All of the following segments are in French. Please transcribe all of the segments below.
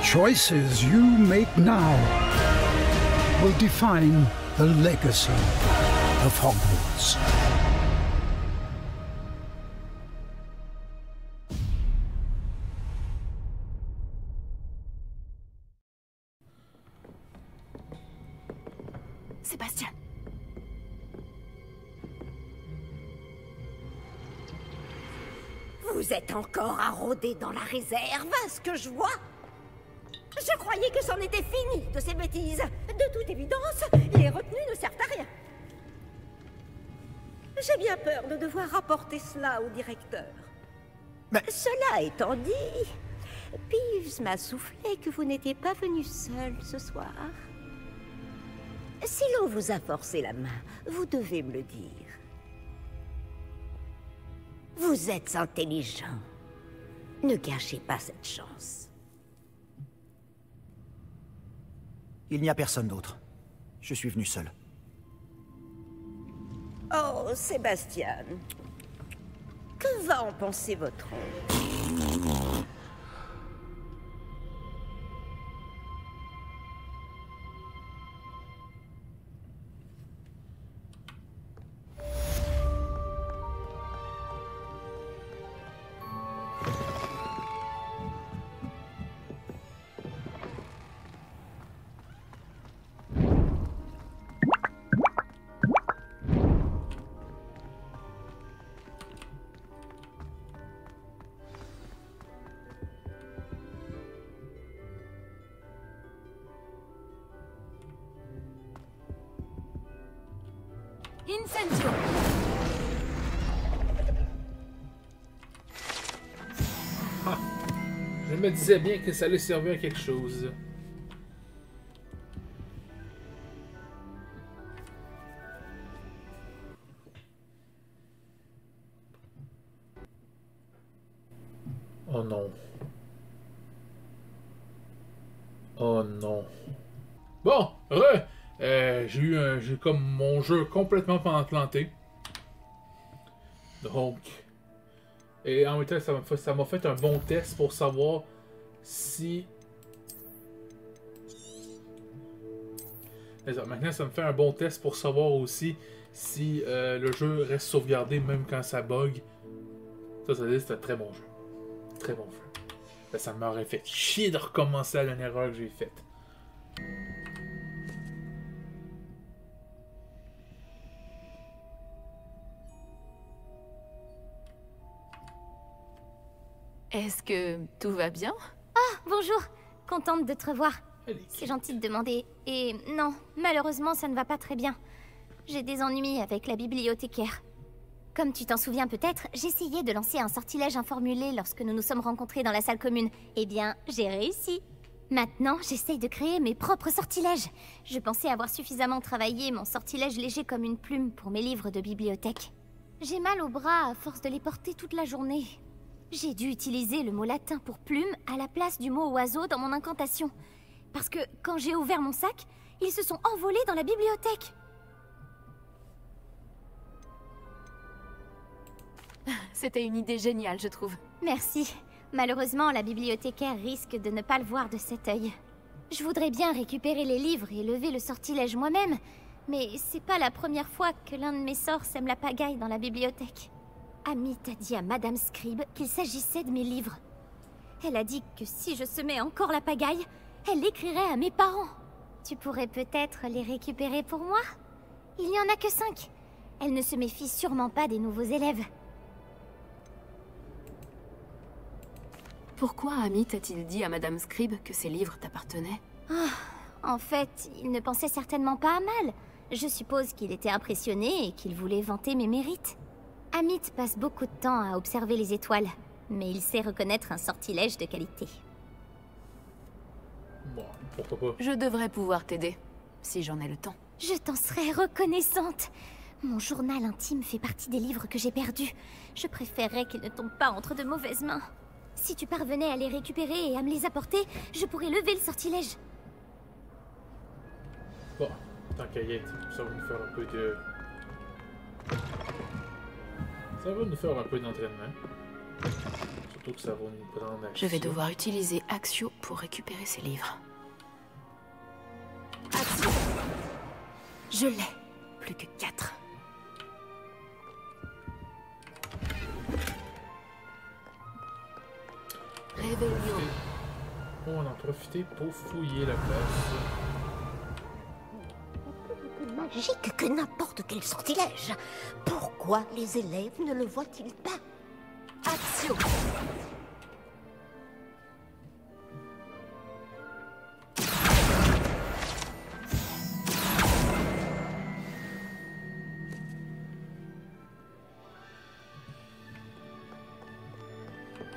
choices you make now will define the legacy of Hogwarts. Sébastien. Vous êtes encore à rôder dans la réserve, à ce que je vois. Je croyais que c'en était fini de ces bêtises. De toute évidence, les retenues ne servent à rien. J'ai bien peur de devoir rapporter cela au directeur. Mais... Cela étant dit, Peeves m'a soufflé que vous n'étiez pas venu seul ce soir. Si l'on vous a forcé la main, vous devez me le dire. Vous êtes intelligent. Ne gâchez pas cette chance. Il n'y a personne d'autre. Je suis venu seul. Oh, Sébastien. Que va en penser votre oncle? Incendio. Ah, je me disais bien que ça allait servir à quelque chose. Oh non. Oh non. Bon, j'ai comme mon jeu complètement planté. Donc, et en même temps, ça m'a fait un bon test pour savoir si... Maintenant, ça me fait un bon test pour savoir aussi si le jeu reste sauvegardé même quand ça bug. Ça veut dire que c'est un très bon jeu. Très bon jeu. Ben, ça m'aurait fait chier de recommencer à une erreur que j'ai faite. Est-ce que tout va bien? Ah, bonjour. Contente de te revoir. Allez. C'est gentil de demander. Et non, malheureusement, ça ne va pas très bien. J'ai des ennuis avec la bibliothécaire. Comme tu t'en souviens peut-être, j'essayais de lancer un sortilège informulé lorsque nous nous sommes rencontrés dans la salle commune. Eh bien, j'ai réussi. Maintenant, j'essaye de créer mes propres sortilèges. Je pensais avoir suffisamment travaillé mon sortilège léger comme une plume pour mes livres de bibliothèque. J'ai mal au bras à force de les porter toute la journée. J'ai dû utiliser le mot latin pour plume à la place du mot oiseau dans mon incantation. Parce que quand j'ai ouvert mon sac, ils se sont envolés dans la bibliothèque. C'était une idée géniale, je trouve. Merci. Malheureusement, la bibliothécaire risque de ne pas le voir de cet œil. Je voudrais bien récupérer les livres et lever le sortilège moi-même, mais c'est pas la première fois que l'un de mes sorts sème la pagaille dans la bibliothèque. Amit a dit à Madame Scribe qu'il s'agissait de mes livres. Elle a dit que si je semais encore la pagaille, elle l'écrirait à mes parents. Tu pourrais peut-être les récupérer pour moi? Il n'y en a que 5. Elle ne se méfie sûrement pas des nouveaux élèves. Pourquoi Amit a-t-il dit à Madame Scribe que ses livres t'appartenaient? En fait, il ne pensait certainement pas à mal. Je suppose qu'il était impressionné et qu'il voulait vanter mes mérites. Amit passe beaucoup de temps à observer les étoiles, mais il sait reconnaître un sortilège de qualité. Bon, pourquoi pas. Je devrais pouvoir t'aider, si j'en ai le temps. Je t'en serais reconnaissante. Mon journal intime fait partie des livres que j'ai perdus. Je préférerais qu'ils ne tombent pas entre de mauvaises mains. Si tu parvenais à les récupérer et à me les apporter, je pourrais lever le sortilège. Bon, tant qu'à y être, ça va nous faire un peu de... Ça va nous faire un peu d'entraînement. Surtout que ça va nous prendre Je vais action. devoir utiliser Axio pour récupérer ces livres. Axio. Je l'ai. Plus que 4. Réveillon. On va en profiter pour fouiller la place. Plus magique que n'importe quel sortilège. Pourquoi les élèves ne le voient-ils pas? Axio.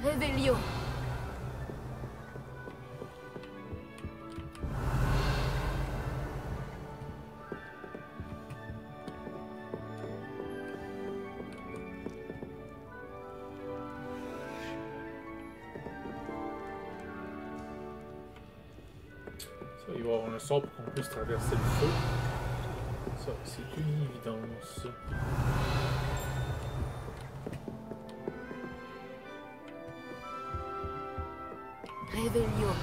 Réveillon. Ça, il va y avoir un sort pour qu'on puisse traverser le feu. Ça, c'est une évidence. Réveillon.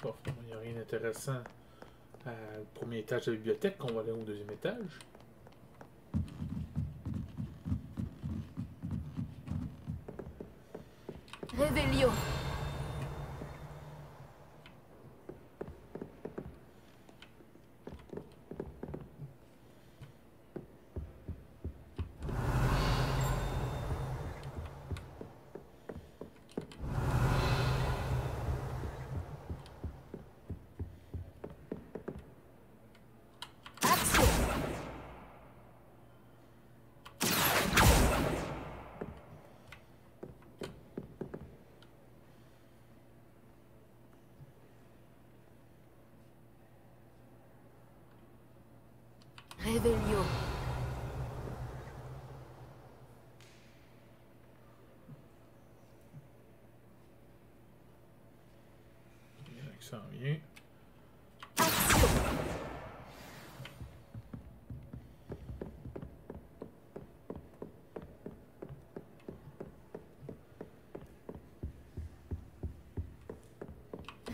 Bon, finalement, il n'y a rien d'intéressant au premier étage de la bibliothèque, qu'on va aller au deuxième étage. Réveillon. Axio. Réveillon. Bien que ça en vient. Axio.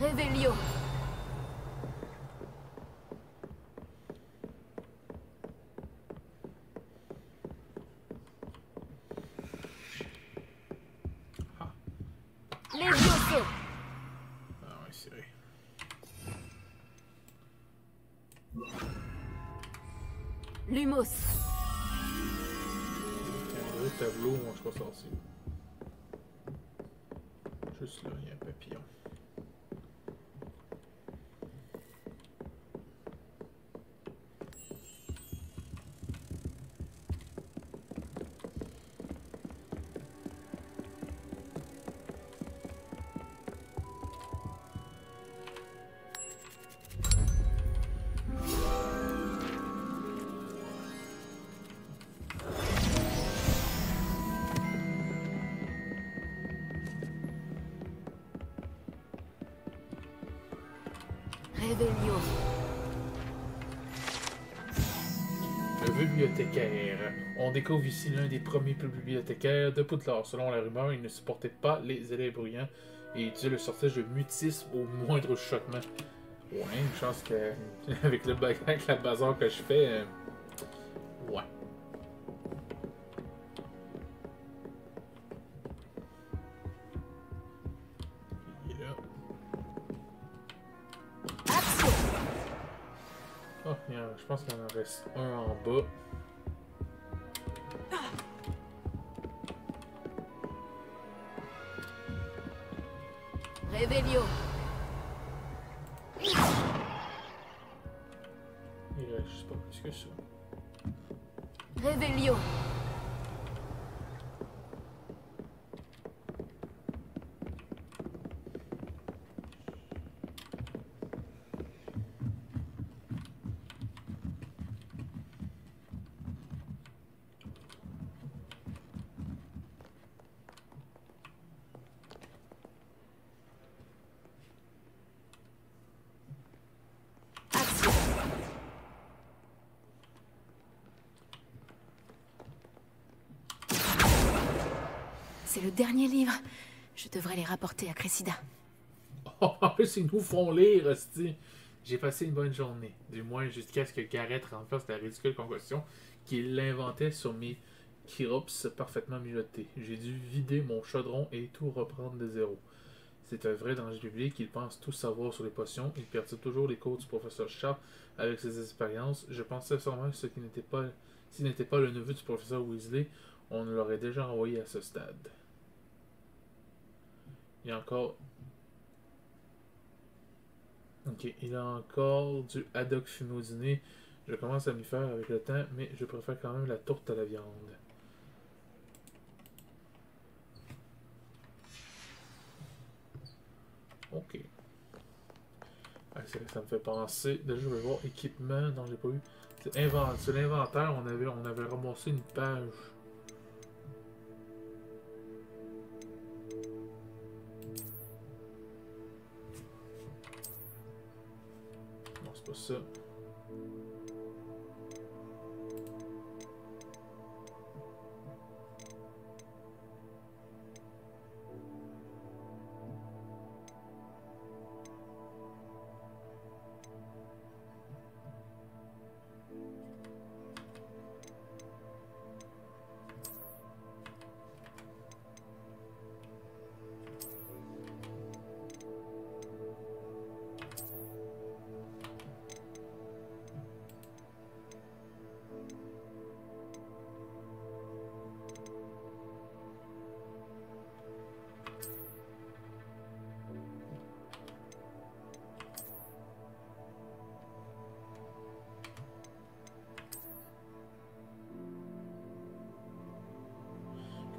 Réveillon. Levioso. Ah oui, c'est vrai. Lumos. Un gros tableau, moi je crois ça aussi. Juste là, il y a un papillon. Réveillon. Le bibliothécaire. On découvre ici l'un des premiers bibliothécaires de Poudlard. Selon la rumeur, il ne supportait pas les élèves bruyants et utilisait le sortilège de mutisme au moindre chuchotement. Ouais, une chance que avec avec la bazar que je fais, ouais. Il est là. Axio. Oh, je pense qu'il en reste un en bas. Réveillon. Il reste pas plus que ça. Réveillon. c'est le dernier livre. Je devrais les rapporter à Cressida. Oh, en plus, ils nous font lire, hostie. J'ai passé une bonne journée. Du moins, jusqu'à ce que Gareth renverse la ridicule concoction qu'il inventait sur mes Kyrops parfaitement mijotés. J'ai dû vider mon chaudron et tout reprendre de zéro. C'est un vrai danger public. Il pense tout savoir sur les potions. Il perturbe toujours les cours du professeur Sharp avec ses expériences. Je pensais sûrement que s'il n'était pas le neveu du professeur Weasley, on l'aurait déjà envoyé à ce stade. Il y a encore... Ok, il a encore du haddock fumé au dîner. Je commence à m'y faire avec le temps, mais je préfère quand même la tourte à la viande. Ok. Ah, ça me fait penser. Déjà, je vais voir équipement. Non, j'ai pas eu. C'est l'inventaire. On avait ramassé une page. Non, c'est pas ça.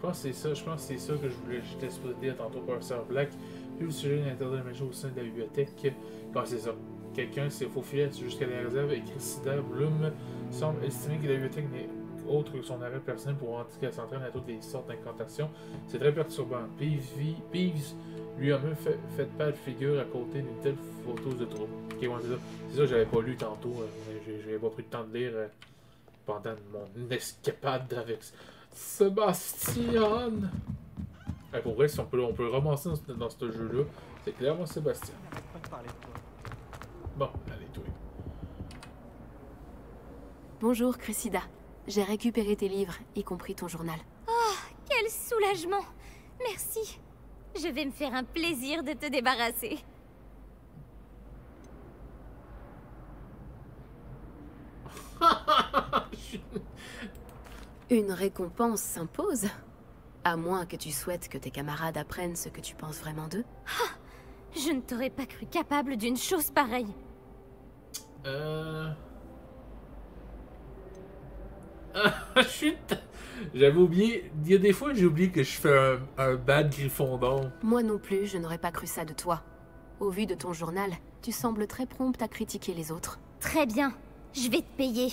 Je pense que c'est ça que j'étais supposé dire tantôt au professeur Black. Puis le sujet d'interdit la magie au sein de la bibliothèque. Bon, c'est ça. Quelqu'un s'est faufilé jusqu'à la réserve et Cressida Bloom semble estimer que la bibliothèque n'est autre que son arrêt personnel pour indiquer qu'elle s'entraîne à toutes les sortes d'incantations. C'est très perturbant. Peeves lui a même fait pas de figure à côté d'une telle photo de trouble. Ok, ouais, c'est ça. C'est ça, j'avais pas lu tantôt. J'avais pas pris le temps de lire pendant mon escapade avec Sébastien. Pour vrai, si on peut ramasser dans ce jeu-là, c'est clairement Sébastien. Bon, allez, toi. Bonjour, Cressida. J'ai récupéré tes livres, y compris ton journal. Oh, quel soulagement! Merci. Je vais me faire un plaisir de te débarrasser. Une récompense s'impose. À moins que tu souhaites que tes camarades apprennent ce que tu penses vraiment d'eux. Ah, je ne t'aurais pas cru capable d'une chose pareille. Chut! J'avais oublié. Il y a des fois, j'ai oublié que je fais un bad Gryffondor. Moi non plus, je n'aurais pas cru ça de toi. Au vu de ton journal, tu sembles très prompte à critiquer les autres. Très bien, je vais te payer.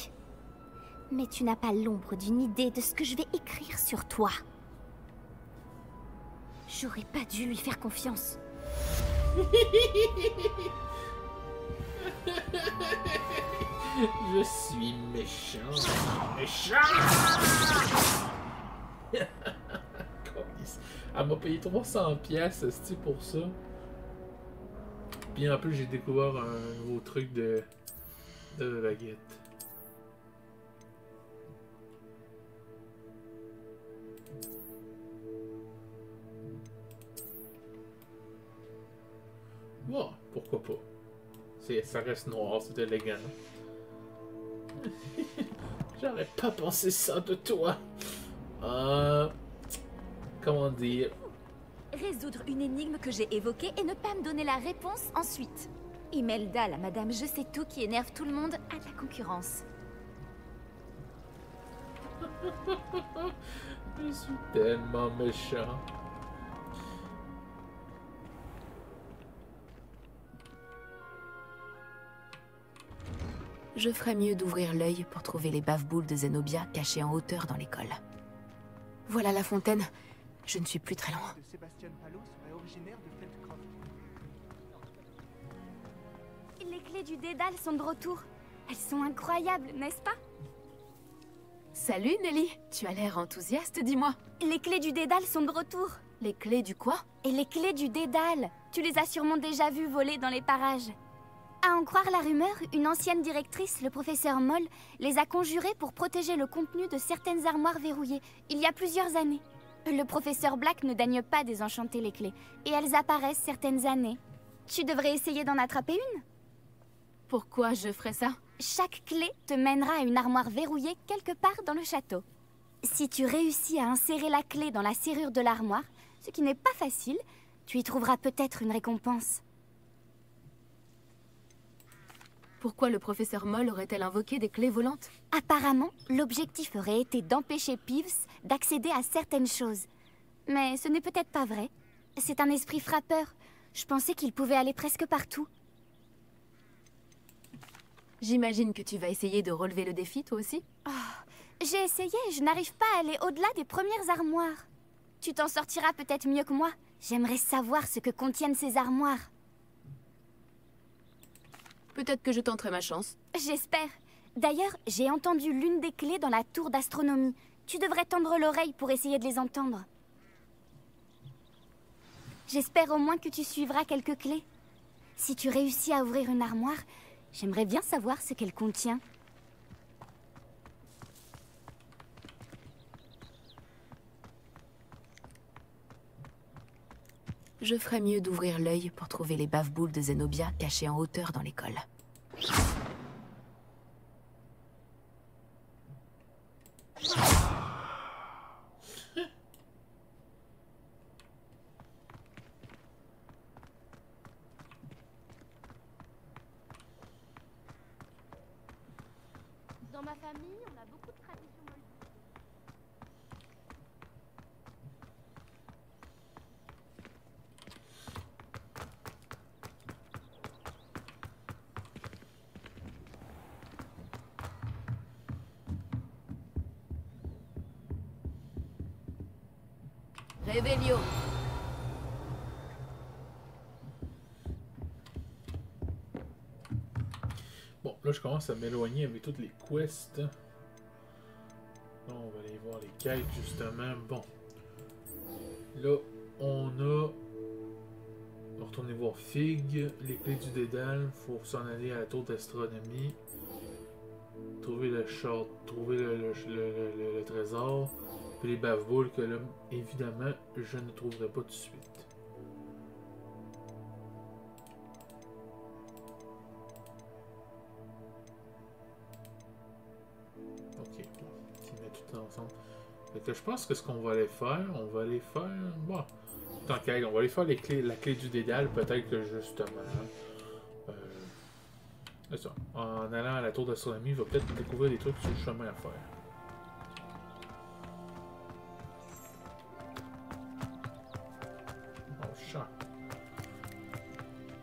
Mais tu n'as pas l'ombre d'une idée de ce que je vais écrire sur toi. J'aurais pas dû lui faire confiance. Je suis méchant. Méchant! Elle m'a payé 300 pièces pour ça. Puis en plus, j'ai découvert un nouveau truc de baguette. Wow, pourquoi pas? Ça reste noir, c'est élégant. J'aurais pas pensé ça de toi. Comment dire? Résoudre une énigme que j'ai évoquée et ne pas me donner la réponse ensuite. Imelda, la madame je sais tout qui énerve tout le monde, a de la concurrence. Je suis tellement méchant. Je ferais mieux d'ouvrir l'œil pour trouver les bave-boules de Zenobia cachées en hauteur dans l'école. Voilà la fontaine. Je ne suis plus très loin. Les clés du dédale sont de retour. Elles sont incroyables, n'est-ce pas? Salut Nelly, tu as l'air enthousiaste, dis-moi. Les clés du Dédale sont de retour. Les clés du quoi? Et les clés du Dédale, tu les as sûrement déjà vues voler dans les parages. À en croire la rumeur, une ancienne directrice, le professeur Moll, les a conjurées pour protéger le contenu de certaines armoires verrouillées, il y a plusieurs années. Le professeur Black ne daigne pas désenchanter les clés, et elles apparaissent certaines années. Tu devrais essayer d'en attraper une. Pourquoi je ferais ça? Chaque clé te mènera à une armoire verrouillée quelque part dans le château. Si tu réussis à insérer la clé dans la serrure de l'armoire, ce qui n'est pas facile, tu y trouveras peut-être une récompense. Pourquoi le professeur Moll aurait-elle invoqué des clés volantes? Apparemment, l'objectif aurait été d'empêcher Peeves d'accéder à certaines choses. Mais ce n'est peut-être pas vrai. C'est un esprit frappeur. Je pensais qu'il pouvait aller presque partout. J'imagine que tu vas essayer de relever le défi, toi aussi? J'ai essayé, je n'arrive pas à aller au-delà des premières armoires. Tu t'en sortiras peut-être mieux que moi. J'aimerais savoir ce que contiennent ces armoires. Peut-être que je tenterai ma chance. J'espère. D'ailleurs, j'ai entendu l'une des clés dans la tour d'astronomie. Tu devrais tendre l'oreille pour essayer de les entendre. J'espère au moins que tu suivras quelques clés. Si tu réussis à ouvrir une armoire, j'aimerais bien savoir ce qu'elle contient. Je ferais mieux d'ouvrir l'œil pour trouver les bave-boules de Zenobia cachées en hauteur dans l'école. Dans ma famille, on a beaucoup de traditions molles. Réveillon. Bon, là, je commence à m'éloigner avec toutes les quests. Là, on va aller voir les quêtes, justement. Bon. Là, on va retourner voir Fig, les clés du Dédale. Faut s'en aller à la tour d'astronomie. Trouver le short, trouver le trésor. Puis les bave-boules que là, évidemment, je ne trouverai pas tout de suite. Ok, bon, on met tout ensemble. Fait que je pense que ce qu'on va aller faire, bon, tant qu'à on va aller faire la clé du Dédale, peut-être que justement, c'est ça. En allant à la tour d'astronomie, il va peut-être découvrir des trucs sur le chemin à faire.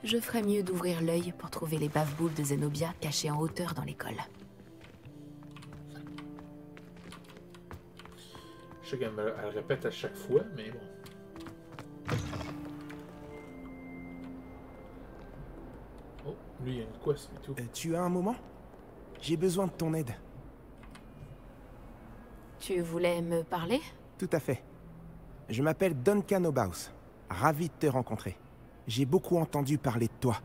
Je ferais mieux d'ouvrir l'œil pour trouver les bave-boules de Zenobia cachées en hauteur dans l'école. Je sais qu'elle elle répète à chaque fois, mais bon. Oh, lui, il y a une quest et tout. Tu as un moment? J'ai besoin de ton aide. Tu voulais me parler? Tout à fait. Je m'appelle Duncan Obaus. Ravi de te rencontrer. J'ai beaucoup entendu parler de toi,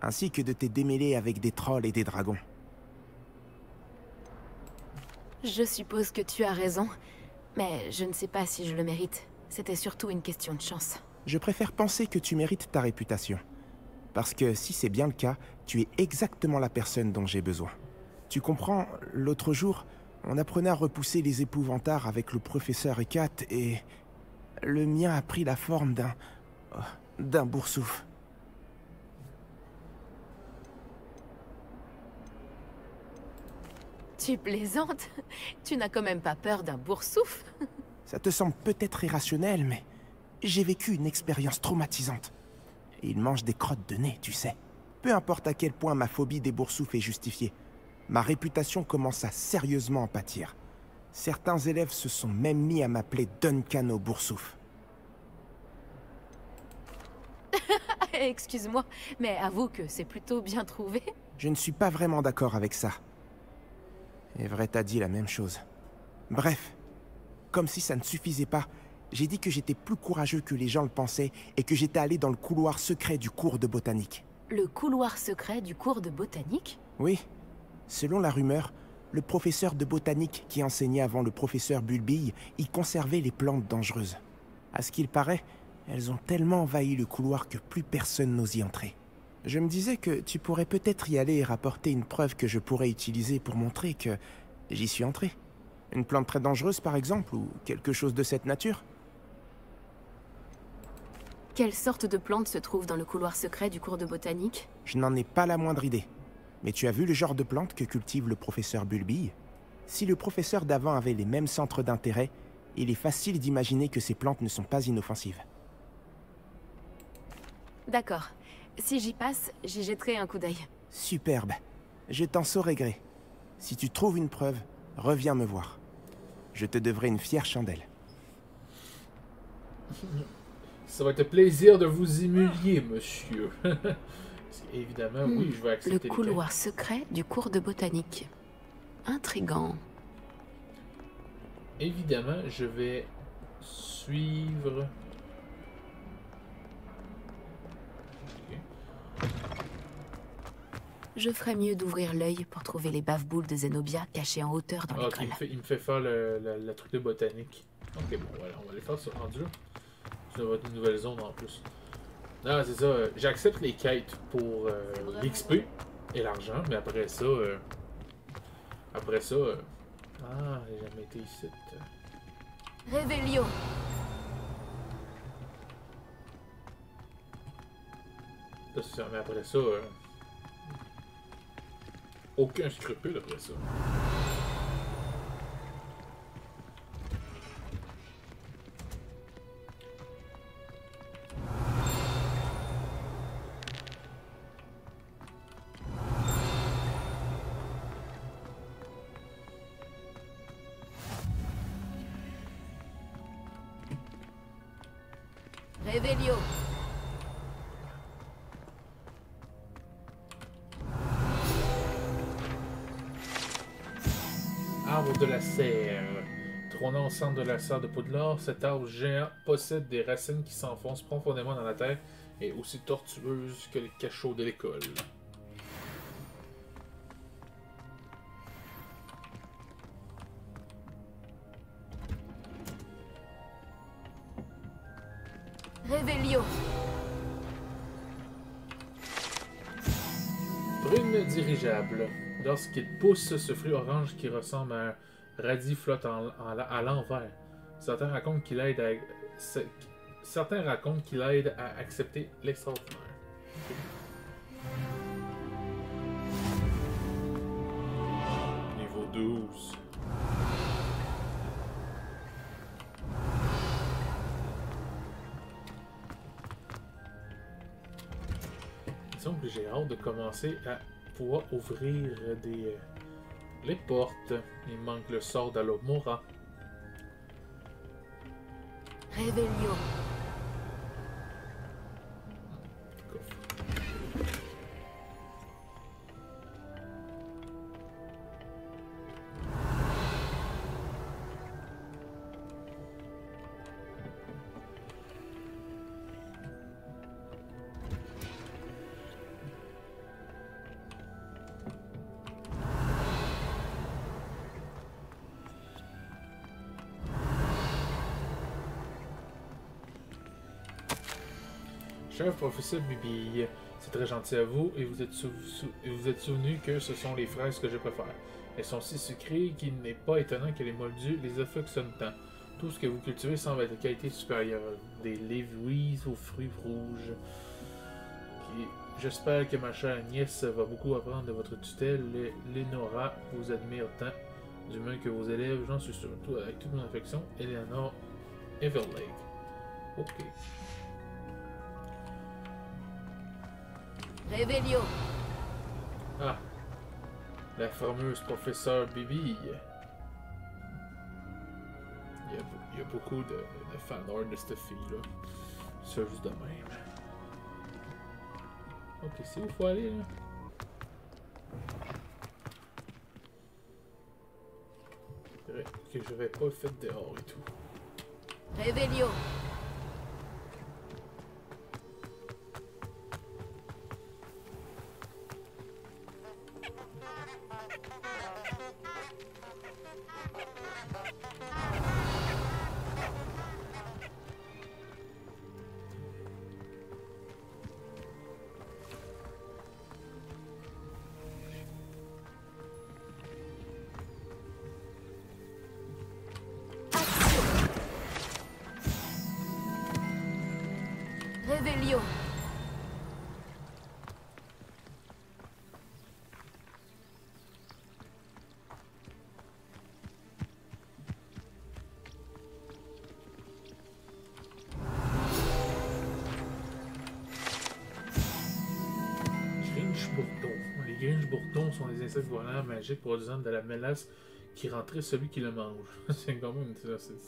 ainsi que de tes démêlés avec des trolls et des dragons. Je suppose que tu as raison, mais je ne sais pas si je le mérite. C'était surtout une question de chance. Je préfère penser que tu mérites ta réputation. Parce que si c'est bien le cas, tu es exactement la personne dont j'ai besoin. Tu comprends, l'autre jour, on apprenait à repousser les épouvantards avec le professeur Ekat et... le mien a pris la forme d'un boursouf. Tu plaisantes? Tu n'as quand même pas peur d'un boursouf? Ça te semble peut-être irrationnel, mais j'ai vécu une expérience traumatisante. Et il mange des crottes de nez, tu sais. Peu importe à quel point ma phobie des boursoufs est justifiée, ma réputation commence à sérieusement en pâtir. Certains élèves se sont même mis à m'appeler Duncan au boursouf. Excuse-moi, mais avoue que c'est plutôt bien trouvé. Je ne suis pas vraiment d'accord avec ça. Everett a dit la même chose. Bref, comme si ça ne suffisait pas, j'ai dit que j'étais plus courageux que les gens le pensaient et que j'étais allé dans le couloir secret du cours de botanique. Le couloir secret du cours de botanique? Oui, selon la rumeur, le professeur de botanique qui enseignait avant le professeur Bulbille y conservait les plantes dangereuses. À ce qu'il paraît, elles ont tellement envahi le couloir que plus personne n'ose y entrer. Je me disais que tu pourrais peut-être y aller et rapporter une preuve que je pourrais utiliser pour montrer que j'y suis entré. Une plante très dangereuse par exemple, ou quelque chose de cette nature. Quelle sorte de plante se trouve dans le couloir secret du cours de botanique? Je n'en ai pas la moindre idée. Mais tu as vu le genre de plante que cultive le professeur Bulbille? Si le professeur d'avant avait les mêmes centres d'intérêt, il est facile d'imaginer que ces plantes ne sont pas inoffensives. D'accord. Si j'y passe, j'y jetterai un coup d'œil. Superbe. Je t'en saurai gré. Si tu trouves une preuve, reviens me voir. Je te devrai une fière chandelle. Ça va être un plaisir de vous humilier, monsieur. Évidemment, oui, je vais accepter le couloir secret du cours de botanique. Intriguant. Évidemment, je vais suivre... Okay. Je ferais mieux d'ouvrir l'œil pour trouver les bave-boules de Zenobia cachées en hauteur dans l'école. Il me fait faire le truc de botanique. Ok, bon, voilà, on va aller faire ça rendu là. Ça va être une nouvelle zone en plus. Non, c'est ça. J'accepte les quêtes pour l'XP et l'argent, mais après ça... ah, j'ai jamais été ici. Révélio. Mais après ça... aucun scrupule après ça. Révélio. Arbre de la serre. Trônant au centre de la serre de Poudlard, cet arbre géant possède des racines qui s'enfoncent profondément dans la terre et aussi tortueuses que les cachots de l'école. Révélio. Prune dirigeable. Lorsqu'il pousse ce fruit orange qui ressemble à un radis flotte à l'envers. Certains racontent qu'il aide à accepter l'extraordinaire. Niveau 12. Disons que j'ai hâte de commencer à pouvoir ouvrir les portes. Il manque le sort d'Alomora. Révélio. Cher professeur Bibille, c'est très gentil à vous et vous êtes souvenu que ce sont les fraises que je préfère. Elles sont si sucrées qu'il n'est pas étonnant que les moldus les affectionnent tant. Tout ce que vous cultivez semble être de qualité supérieure. Des lévuises aux fruits rouges. J'espère que ma chère nièce va beaucoup apprendre de votre tutelle. Lénora vous admire tant, du même que vos élèves, j'en suis sûr. Tout avec toute mon affection, Eleanor Everlake. Ok. Révélio. Ah, la fameuse professeure Bibi. Il y a beaucoup de fanart de cette fille-là. Ça, juste de même. Ok, c'est où il faut aller, là? Ok, que je n'avais pas fait dehors et tout. Réveillon. Réveillon. Grinch-bourdon. Les Grinch-bourdons sont des insectes volants magiques produisant de la mélasse qui rentrait celui qui le mange. C'est quand même...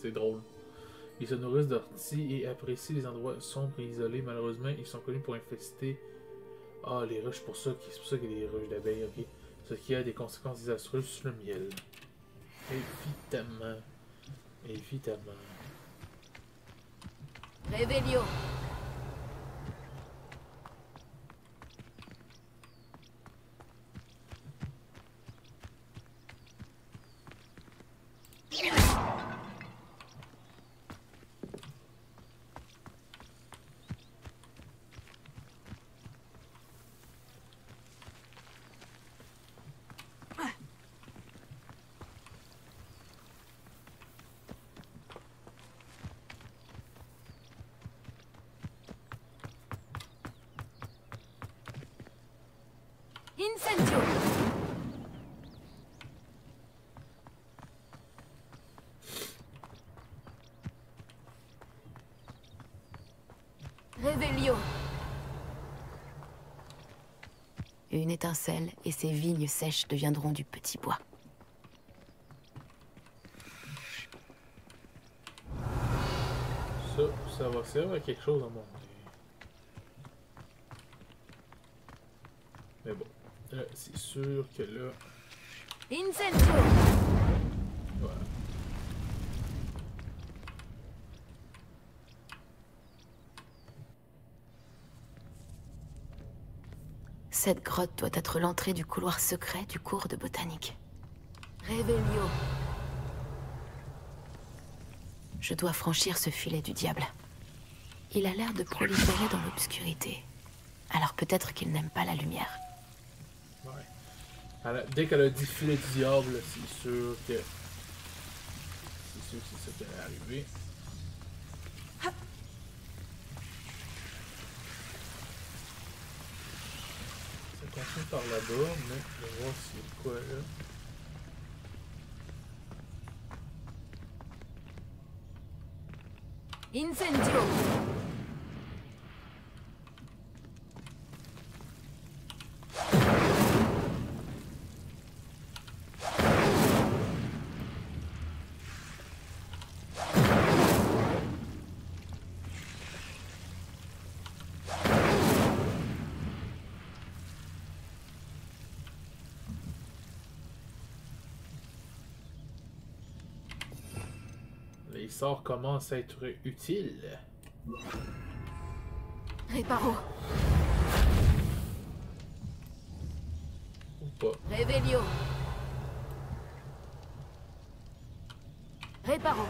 c'est drôle. Ils se nourrissent d'orties et apprécient les endroits sombres et isolés. Malheureusement, ils sont connus pour infester... Ah, les ruches, c'est pour ça qu'il y a des ruches d'abeilles, ok. Ce qui a des conséquences désastreuses sur le miel. Évidemment. Évidemment. Réveillon. Incendio. Réveillon. Une étincelle et ces vignes sèches deviendront du petit bois. Ça va servir à quelque chose à mon avis. Mais bon, c'est sûr que là... Incendio. Voilà. Cette grotte doit être l'entrée du couloir secret du cours de botanique. Réveillon. Je dois franchir ce filet du diable. Il a l'air de proliférer dans l'obscurité. Alors peut-être qu'il n'aime pas la lumière. Ouais. Dès qu'elle a dit filet du diable, c'est sûr que... C'est ça qui allait arriver. Ça continue par là-bas, mais je vais voir c'est quoi là. Incendio. Les sorts commencent à être utiles. Réparo. Ou pas. Réveillon. Réparo.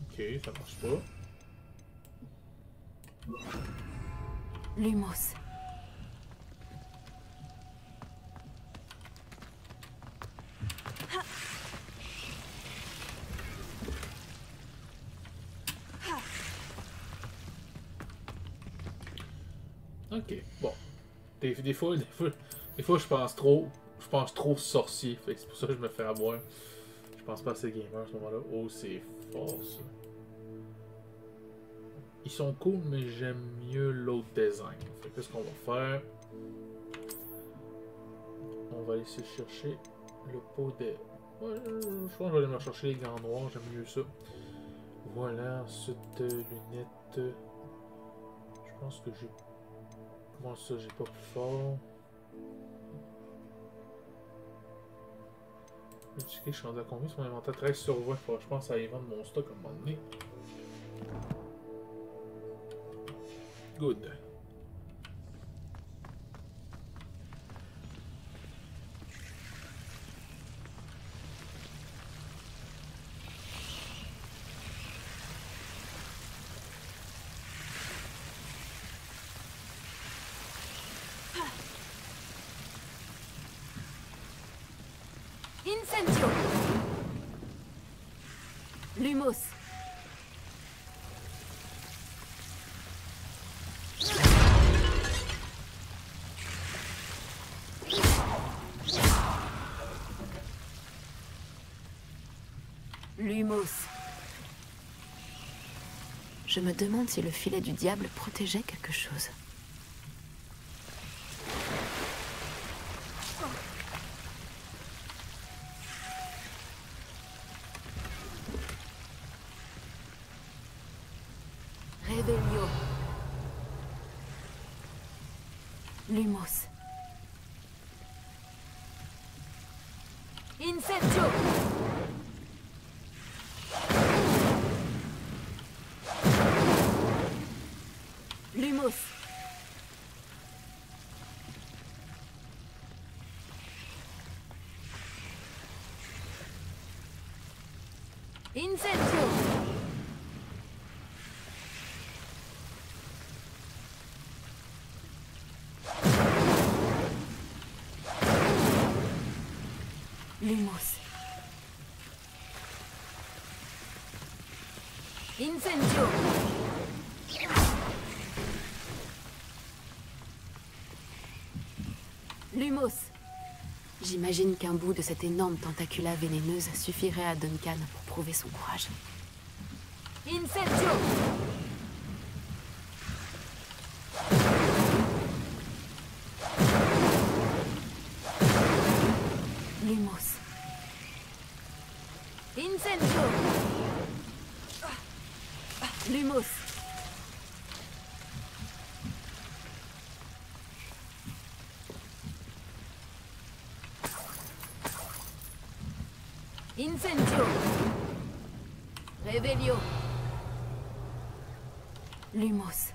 Ok, ça marche pas. Lumos. Ok, bon. Des fois, je pense trop sorcier. Fait que c'est pour ça que je me fais avoir. Je pense pas assez gamer à ce moment-là. Oh, c'est fort ça. Ils sont cool, mais j'aime mieux l'autre design. Fait que qu'est-ce qu'on va faire? On va aller se chercher le pot de... Ouais, je pense que je vais aller me chercher les gants noirs, j'aime mieux ça. Voilà, ensuite lunettes. Je pense que j'ai... Moi ça j'ai pas plus fort. Je suis rendu à combien sur mon inventaire? 13 sur 20. Faut que je pense à aller vendre mon stock à un moment donné. Good. Incendio. Lumos. Lumos. Je me demande si le filet du diable protégeait quelque chose. Revelio. Lumos. Incendio. Lumos. Incendio. Lumos. Incendio. Lumos. J'imagine qu'un bout de cette énorme tentacula vénéneuse suffirait à Duncan pour prouver son courage. Incendio. Lumos. Incendio. Lumos. Incendio. Revelio. Lumos.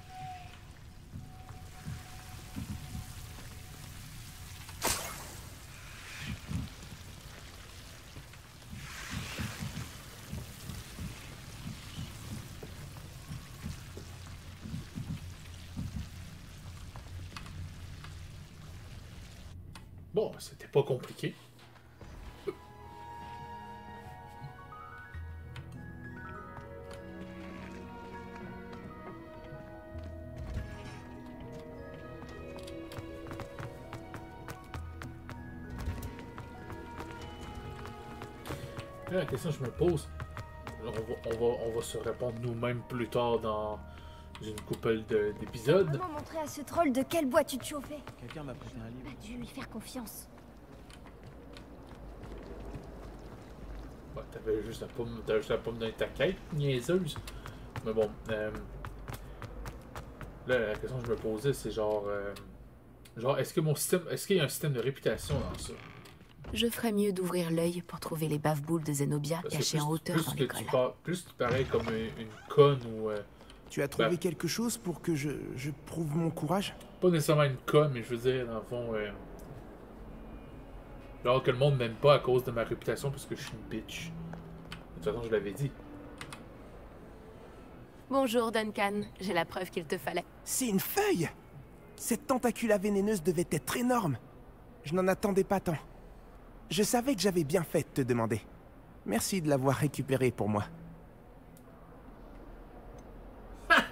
Bon, c'était pas compliqué. Là, la question que je me pose, on va se répondre nous-mêmes plus tard dans une couple d'épisodes. Comment montrer à ce troll de quel bois tu te chauffais? Quelqu'un m'a prêté un livre. Pas dû lui faire confiance. Ouais, t'avais juste à pas me donner ta quête, niaiseuse. Mais bon, là, la question que je me posais, c'est genre, est-ce qu'il y a un système de réputation dans ça? Je ferais mieux d'ouvrir l'œil pour trouver les bave-boules de Zenobia cachées en hauteur dans l'école. Plus tu parais comme une conne ou... Tu as trouvé quelque chose pour que je prouve mon courage? Pas nécessairement une conne, mais je veux dire, dans le fond... genre que le monde m'aime pas à cause de ma réputation parce que je suis une bitch. De toute façon, je l'avais dit. Bonjour Duncan, j'ai la preuve qu'il te fallait. C'est une feuille! Cette tentacula vénéneuse devait être énorme. Je n'en attendais pas tant. Je savais que j'avais bien fait de te demander. Merci de l'avoir récupérée pour moi.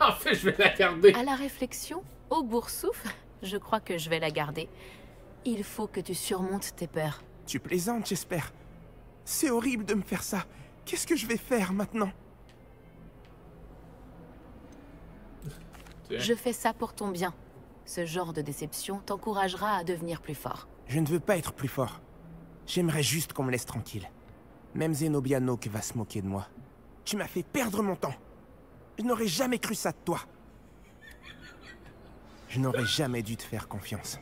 En fait, je vais la garder. À la réflexion, au boursouf, je crois que je vais la garder. Il faut que tu surmontes tes peurs. Tu plaisantes, j'espère. C'est horrible de me faire ça. Qu'est-ce que je vais faire maintenant? Je fais ça pour ton bien. Ce genre de déception t'encouragera à devenir plus fort. Je ne veux pas être plus fort. J'aimerais juste qu'on me laisse tranquille. Même Zenobia Noke va se moquer de moi. Tu m'as fait perdre mon temps. Je n'aurais jamais cru ça de toi. Je n'aurais jamais dû te faire confiance.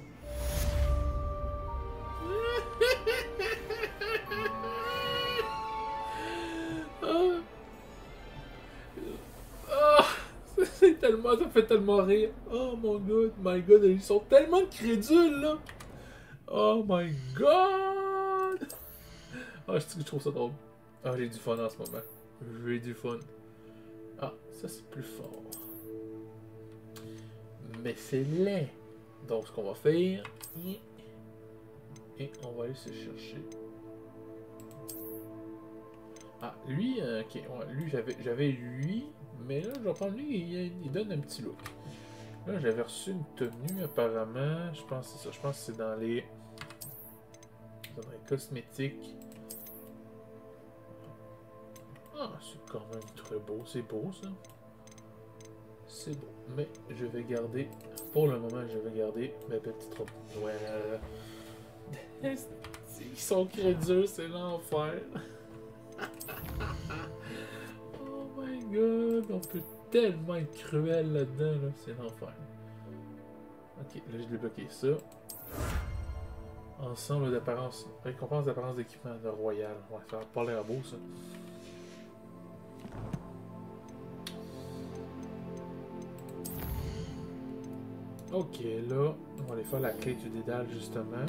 tellement, ça fait tellement rire. Oh mon god, my god, ils sont tellement crédules là. Oh my god. Ah, je trouve ça drôle. Ah, j'ai du fun en ce moment. J'ai du fun. Ah, ça c'est plus fort. Mais c'est laid. Donc ce qu'on va faire, et on va aller se chercher. Ah, lui, ok, ouais, lui j'avais lui, mais là je vais prendre lui, il donne un petit look. Là j'avais reçu une tenue apparemment, je pense que c'est ça, je pense que c'est dans les cosmétiques. Ah, c'est quand même très beau, c'est beau ça. C'est beau, mais je vais garder, pour le moment je vais garder ma petite robe. Ouais, ils sont crédules, c'est l'enfer. Oh my god, on peut tellement être cruel là-dedans, là. C'est l'enfer. Ok, là j'ai débloqué ça. Ensemble d'apparence, récompense d'apparence d'équipement de Royal. Ouais, ça va pas l'air beau ça. Ok, là, on va aller faire la clé du dédale justement.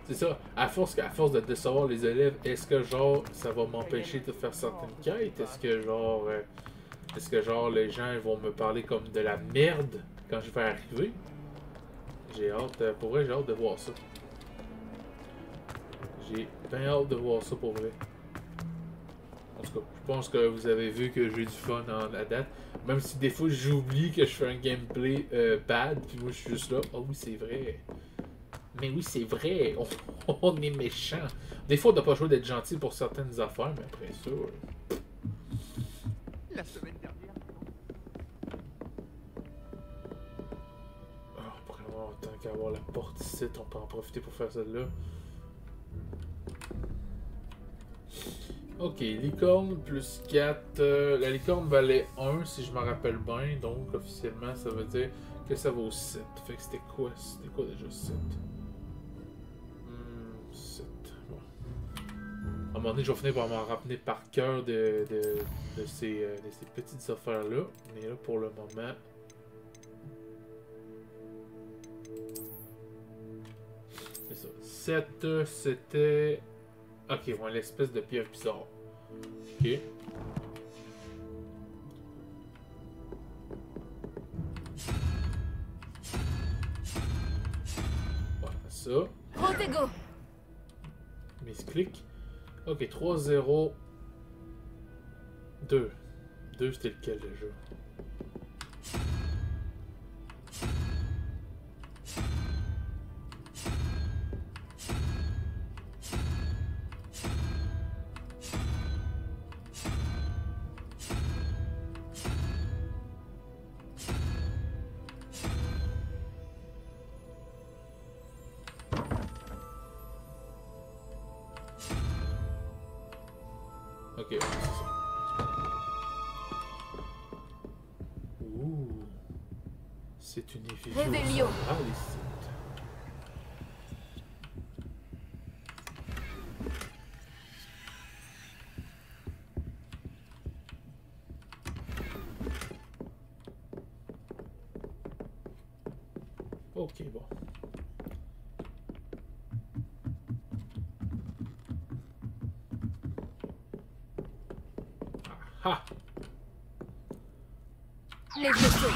C'est ça, à force de décevoir les élèves, est-ce que genre ça va m'empêcher de faire certaines quêtes? Est-ce que genre les gens vont me parler comme de la merde quand je vais arriver? J'ai hâte, pour vrai j'ai hâte de voir ça. J'ai bien hâte de voir ça pour vrai. En tout cas, je pense que vous avez vu que j'ai du fun en la date. Même si des fois j'oublie que je fais un gameplay bad, puis moi je suis juste là, oh oui c'est vrai. Mais oui, c'est vrai, on est méchant. Des fois, on n'a pas le choix d'être gentil pour certaines affaires, mais après ça... La semaine dernière... Oh, après, tant qu'à avoir la porte ici, on peut en profiter pour faire celle-là. Ok, licorne plus 4. La licorne valait 1 si je me rappelle bien, donc officiellement, ça veut dire que ça vaut 7. Fait que c'était quoi déjà 7? 7. Bon. À un moment donné, je vais finir par m'en rappeler par cœur de ces petites affaires-là. Mais là, pour le moment... C'est ça. 7, c'était... Ok, ouais, l'espèce de pierre bizarre. Ok. Voilà, ça. Protego. Misclick. Ok, 3, 0. 2. 2, c'était lequel déjà? Ok, c'est ça. Ouh. C'est une effigie Révélio. ici. Ok, bon. Ah! Les vaisseaux.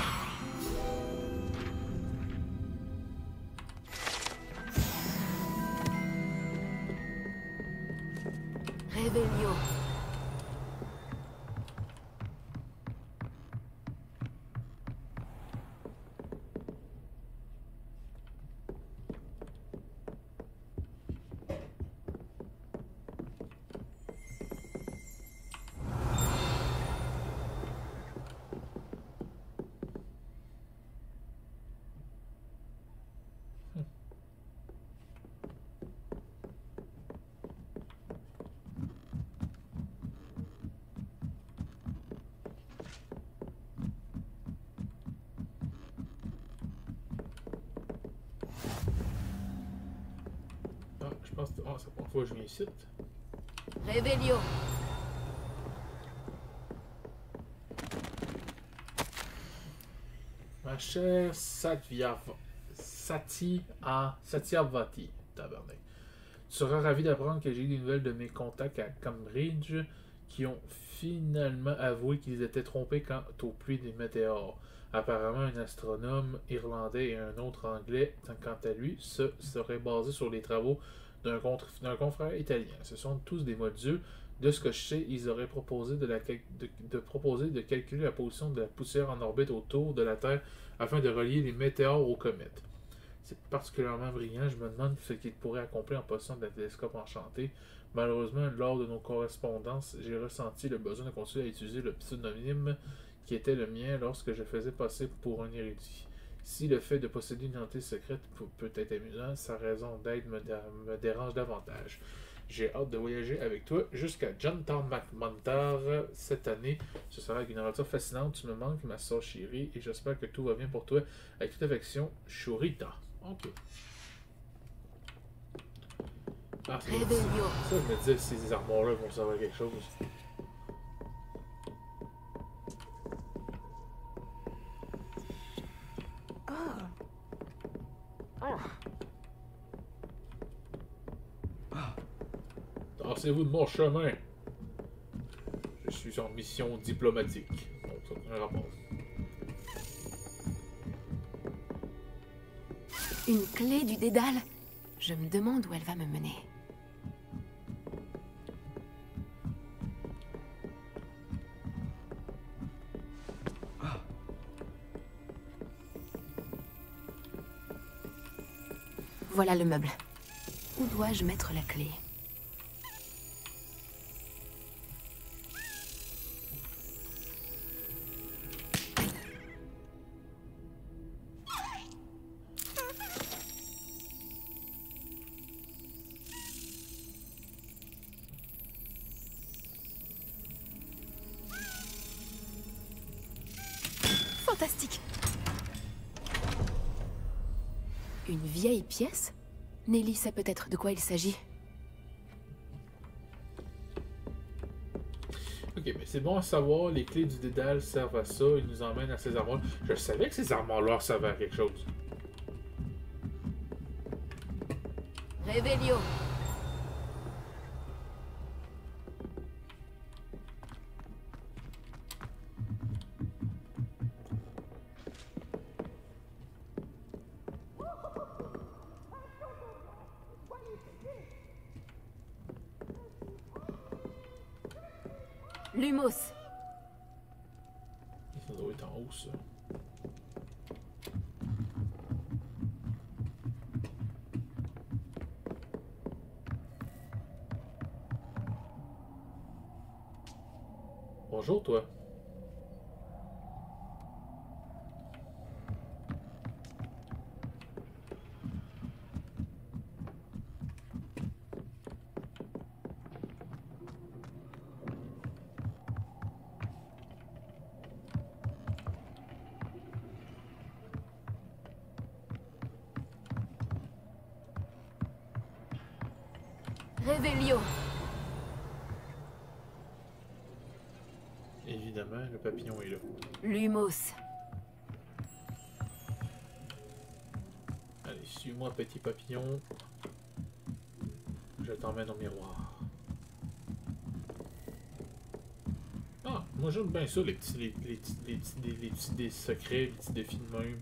Révélio. Ah, je pense que... Ah, c'est la première fois que je viens ici. Réveillon. Ma chère Satyavati, tabarnak. Tu seras ravi d'apprendre que j'ai eu des nouvelles de mes contacts à Cambridge qui ont finalement avoué qu'ils étaient trompés quant aux pluies des météores. Apparemment, un astronome irlandais et un autre anglais, quant à lui, se seraient basés sur les travaux d'un confrère italien. Ce sont tous des modules. De ce que je sais, ils auraient proposé de calculer la position de la poussière en orbite autour de la Terre afin de relier les météores aux comètes. C'est particulièrement brillant. Je me demande ce qu'ils pourraient accomplir en possession d'un télescope enchanté. Malheureusement, lors de nos correspondances, j'ai ressenti le besoin de continuer à utiliser le pseudonyme qui était le mien lorsque je faisais passer pour un érudit. Si le fait de posséder une identité secrète peut être amusant, sa raison d'être me dérange davantage. J'ai hâte de voyager avec toi jusqu'à Johntown McMontar cette année. Ce sera une aventure fascinante. Tu me manques, ma soeur chérie, et j'espère que tout va bien pour toi. Avec toute affection, Shurita. Ok. Ah, ça, je me disais si ces armoires-là vont savoir quelque chose. Tassez-vous de mon chemin. Je suis en mission diplomatique. Donc, ça a un rapport. Une clé du Dédale. Je me demande où elle va me mener. Voilà le meuble. Où dois-je mettre la clé? Fantastique! Une vieille pièce? Nelly sait peut-être de quoi il s'agit. Ok, mais c'est bon à savoir, les clés du Dédale servent à ça, ils nous emmènent à ces armoires. Je savais que ces armoires-là servaient à quelque chose. Réveillon. Lumos. Ça doit être en haut, ça. Bonjour, toi. Réveillon. Évidemment, le papillon est là. Lumos. Allez, suis-moi, petit papillon. Je t'emmène au miroir. Ah, moi j'aime bien ça, les petits des secrets, les petits défis de même.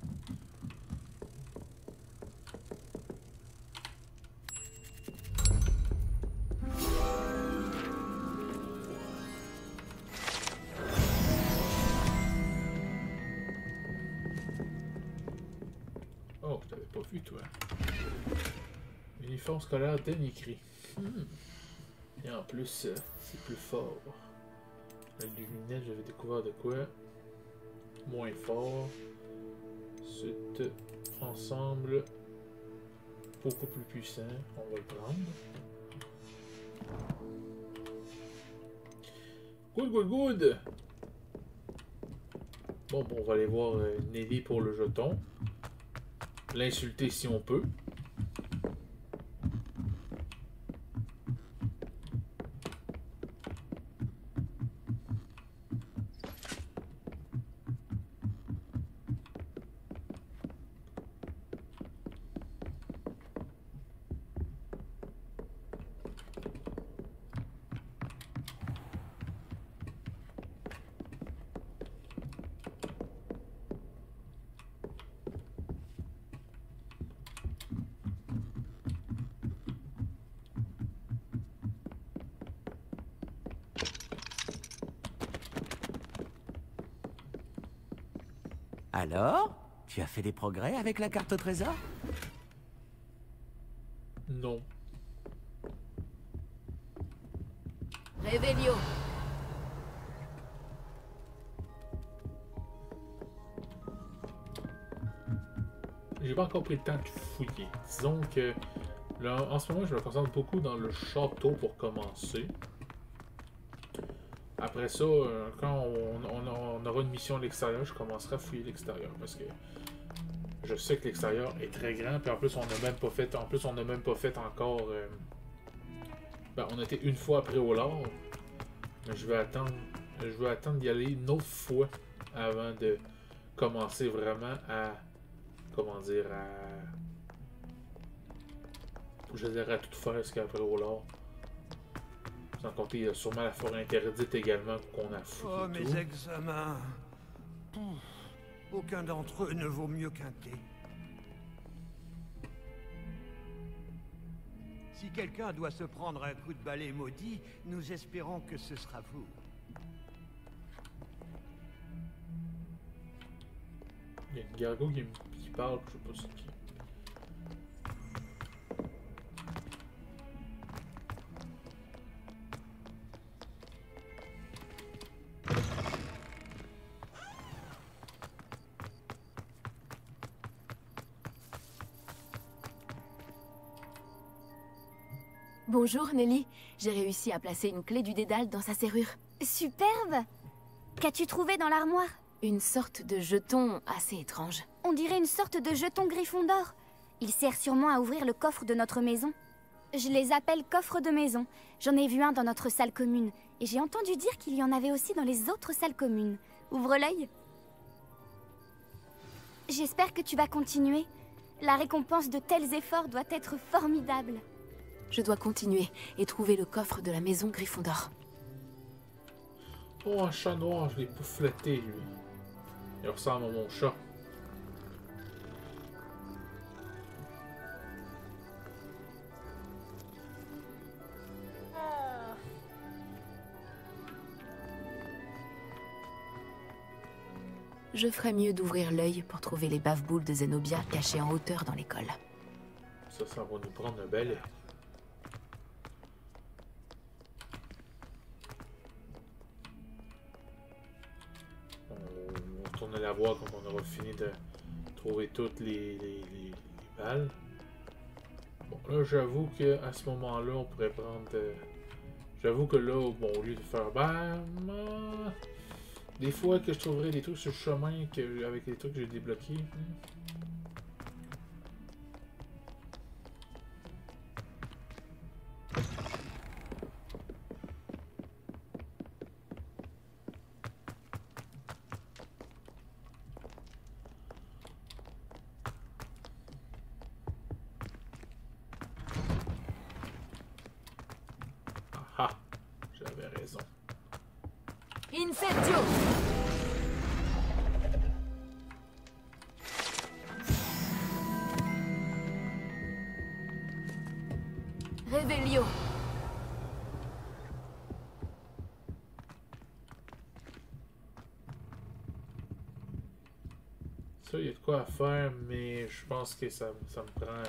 Oh, je t'avais pas vu, toi. Uniforme scolaire dénigré. Et en plus, c'est plus fort. Avec des lunettes, j'avais découvert de quoi. Moins fort. C'est ensemble beaucoup plus puissant. On va le prendre. Good, good, good! Bon, on va aller voir Nelly pour le jeton. L'insulter si on peut. Alors, tu as fait des progrès avec la carte au trésor? Non. Révélio. J'ai pas encore pris le temps de fouiller. Disons que là, en ce moment, je me concentre beaucoup dans le château pour commencer. Après ça, quand on aura une mission à l'extérieur, je commencerai à fouiller l'extérieur parce que je sais que l'extérieur est très grand. Puis en plus, on n'a même pas fait. En plus, on n'a même pas fait encore. Ben, on était une fois après au lard. Mais je vais attendre. Je vais attendre d'y aller une autre fois avant de commencer vraiment à. Comment dire, je dirais à tout faire ce qu'il y a après au lard. Sans compter, il y a sûrement la forêt interdite également qu'on a fouillé. Oh, mes examens. Aucun d'entre eux ne vaut mieux qu'un thé. Si quelqu'un doit se prendre un coup de balai maudit, nous espérons que ce sera vous. Il y a une gargouille qui parle, je sais pas c'est qui. Bonjour Nelly, j'ai réussi à placer une clé du dédale dans sa serrure. Superbe! Qu'as-tu trouvé dans l'armoire? Une sorte de jeton assez étrange. On dirait une sorte de jeton Gryffondor. Il sert sûrement à ouvrir le coffre de notre maison. Je les appelle coffres de maison. J'en ai vu un dans notre salle commune. Et j'ai entendu dire qu'il y en avait aussi dans les autres salles communes. Ouvre l'œil. J'espère que tu vas continuer. La récompense de tels efforts doit être formidable. Je dois continuer et trouver le coffre de la maison Gryffondor. Oh, un chat noir, je l'ai pas flatté, lui. Il ressemble à mon chat. Je ferais mieux d'ouvrir l'œil pour trouver les bave-boules de Zenobia cachées en hauteur dans l'école. Ça va nous prendre un bel air. On retourne la voir comme on aura fini de trouver toutes les balles. Bon, là, j'avoue qu'à ce moment-là, on pourrait prendre... J'avoue que là, bon, au lieu de faire... des fois que je trouverais des trucs sur le chemin avec les trucs que j'ai débloqués. Ah, j'avais raison. Infertio! Révélio! Ça, il y a de quoi à faire, mais je pense que ça me prend...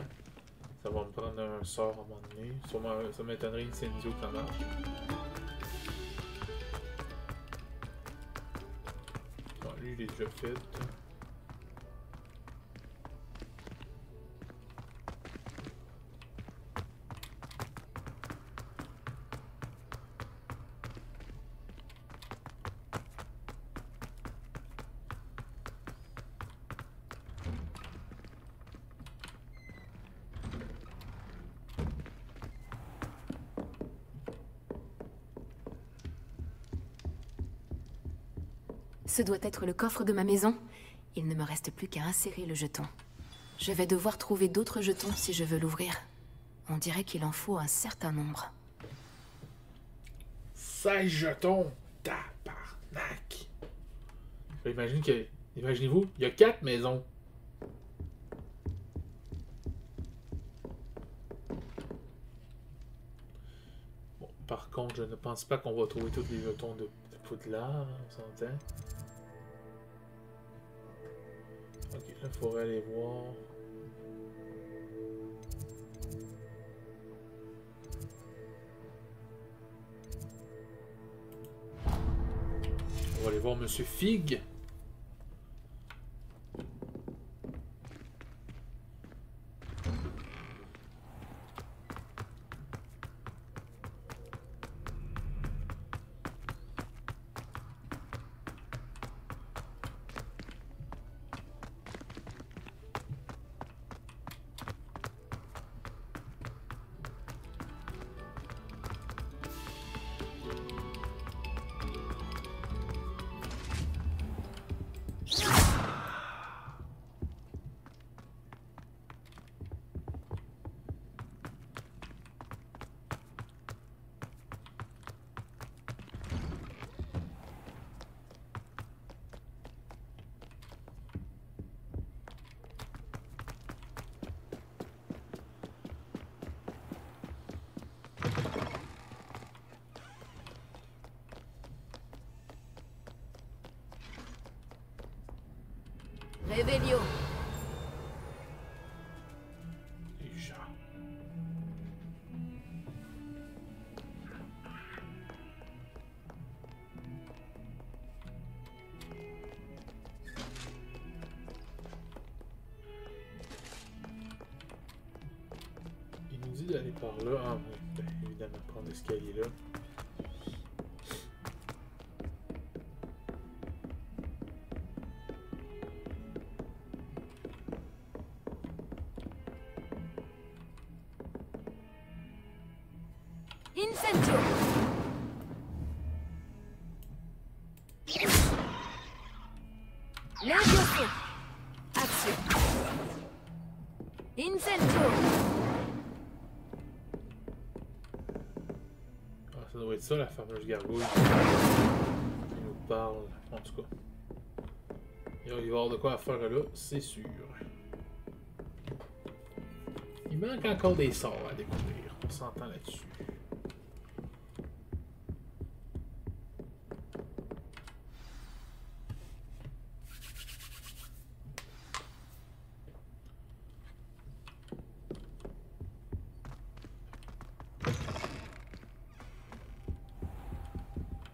Ça va me prendre un sort à un moment donné. Sûrement, ça m'étonnerait Incendio que ça marche. Bon, lui, il est déjà fait. Ce doit être le coffre de ma maison. Il ne me reste plus qu'à insérer le jeton. Je vais devoir trouver d'autres jetons si je veux l'ouvrir. On dirait qu'il en faut un certain nombre. 16 jetons! Tabarnak! Imaginez-vous, il y a 4 maisons. Bon, par contre, je ne pense pas qu'on va trouver tous les jetons de Poudlard, on s'entend. Il faudrait aller voir. On va aller voir Monsieur Fig. Réveillon. Déjà. Il nous dit d'aller par là. Ah oui, ben, évidemment, prendre l'escalier là. Incendio. Levioso. Action. Incendio. Ah, ça doit être ça, la fameuse gargouille. Il nous parle, en tout cas. Il va y avoir de quoi à faire là, c'est sûr. Il manque encore des sorts à découvrir, on s'entend là-dessus.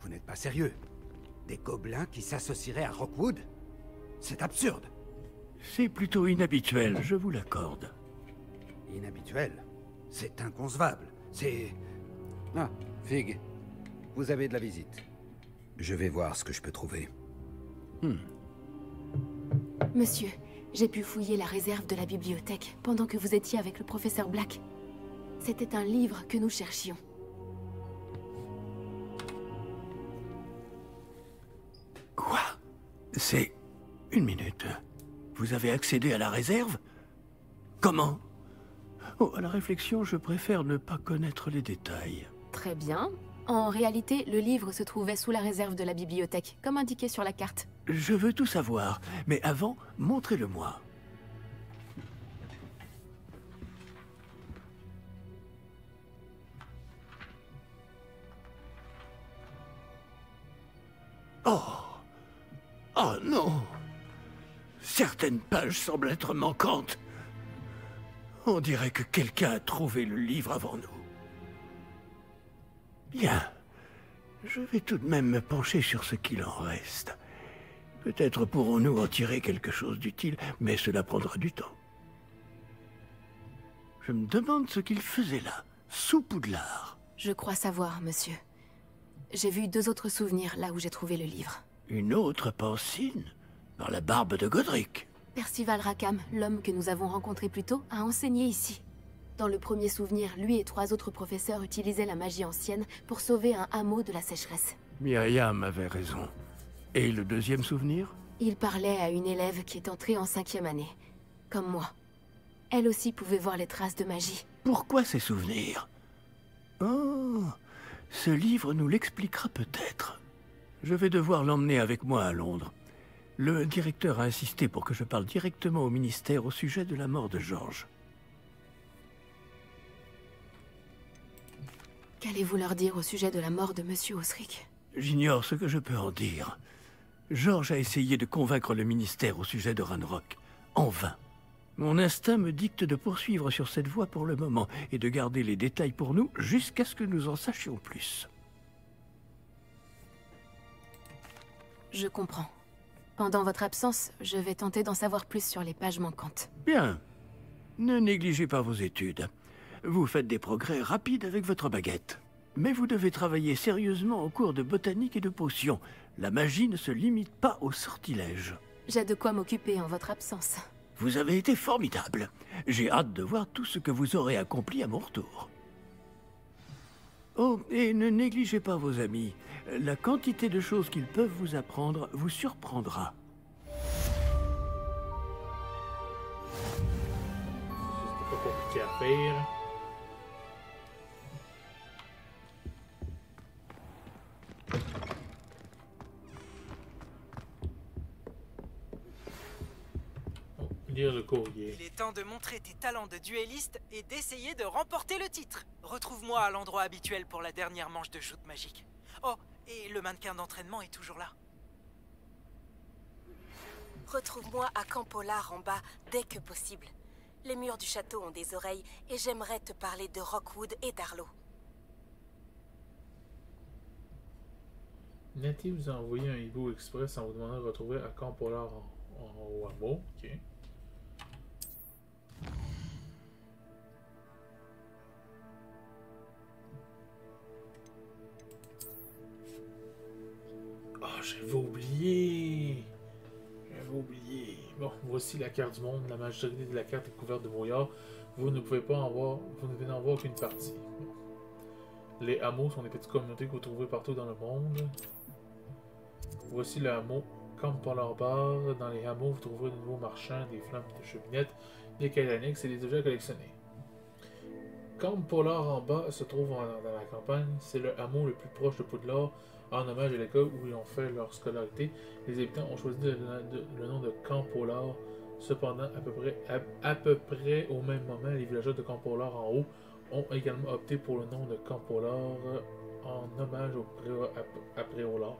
Vous n'êtes pas sérieux? Des gobelins qui s'associeraient à Rockwood? C'est absurde. C'est plutôt inhabituel, je vous l'accorde. Inhabituel. C'est inconcevable. C'est... Ah, Fig. Vous avez de la visite. Je vais voir ce que je peux trouver. Monsieur, j'ai pu fouiller la réserve de la bibliothèque pendant que vous étiez avec le professeur Black. C'était un livre que nous cherchions. Quoi? C'est... Une minute. Vous avez accédé à la réserve? Comment? Oh, à la réflexion, je préfère ne pas connaître les détails. Très bien. En réalité, le livre se trouvait sous la réserve de la bibliothèque, comme indiqué sur la carte. Je veux tout savoir, mais avant, montrez-le-moi. Oh! Oh non! Certaines pages semblent être manquantes. On dirait que quelqu'un a trouvé le livre avant nous. Bien. Je vais tout de même me pencher sur ce qu'il en reste. Peut-être pourrons-nous en tirer quelque chose d'utile, mais cela prendra du temps. Je me demande ce qu'il faisait là, sous Poudlard. Je crois savoir, monsieur. J'ai vu 2 autres souvenirs là où j'ai trouvé le livre. Une autre Pancine? Par la barbe de Godric. Percival Rackham, l'homme que nous avons rencontré plus tôt, a enseigné ici. Dans le premier souvenir, lui et 3 autres professeurs utilisaient la magie ancienne pour sauver un hameau de la sécheresse. Myriam avait raison. Et le deuxième souvenir? Il parlait à une élève qui est entrée en 5e année, comme moi. Elle aussi pouvait voir les traces de magie. Pourquoi ces souvenirs? Oh, ce livre nous l'expliquera peut-être. Je vais devoir l'emmener avec moi à Londres. Le directeur a insisté pour que je parle directement au ministère au sujet de la mort de George. Qu'allez-vous leur dire au sujet de la mort de Monsieur Osric? J'ignore ce que je peux en dire. George a essayé de convaincre le ministère au sujet de Ranrock, en vain. Mon instinct me dicte de poursuivre sur cette voie pour le moment et de garder les détails pour nous jusqu'à ce que nous en sachions plus. Je comprends. Pendant votre absence, je vais tenter d'en savoir plus sur les pages manquantes. Bien. Ne négligez pas vos études. Vous faites des progrès rapides avec votre baguette. Mais vous devez travailler sérieusement au cours de botanique et de potions. La magie ne se limite pas au sortilège. J'ai de quoi m'occuper en votre absence. Vous avez été formidable. J'ai hâte de voir tout ce que vous aurez accompli à mon retour. Oh, et ne négligez pas vos amis. La quantité de choses qu'ils peuvent vous apprendre vous surprendra. C'est pas compliqué à faire. Le courrier. Il est temps de montrer tes talents de duelliste et d'essayer de remporter le titre. Retrouve-moi à l'endroit habituel pour la dernière manche de joute magique. Oh, et le mannequin d'entraînement est toujours là. Retrouve-moi à Camp Polar en bas dès que possible. Les murs du château ont des oreilles et j'aimerais te parler de Rockwood et d'Arlo. Natty vous a envoyé un hibou express en vous demandant de retrouver à Camp Polar en hameau. Ok. Ah, j'avais oublié! J'avais oublié. Bon, voici la carte du monde. La majorité de la carte est couverte de brouillard. Vous ne pouvez pas en voir, vous ne pouvez en voir qu'une partie. Les hameaux sont des petites communautés que vous trouvez partout dans le monde. Voici le hameau Camp Polar Bar. Dans les hameaux, vous trouverez de nouveaux marchands, des flammes de cheminette, des calanix et des objets à collectionner. Camp Polar en bas se trouve dans la campagne. C'est le hameau le plus proche de Poudlard. En hommage à l'école où ils ont fait leur scolarité, les habitants ont choisi le nom de Camp Polar. Cependant, à peu près au même moment, les villageois de Camp Polar en haut ont également opté pour le nom de Camp Polar en hommage à Préolard.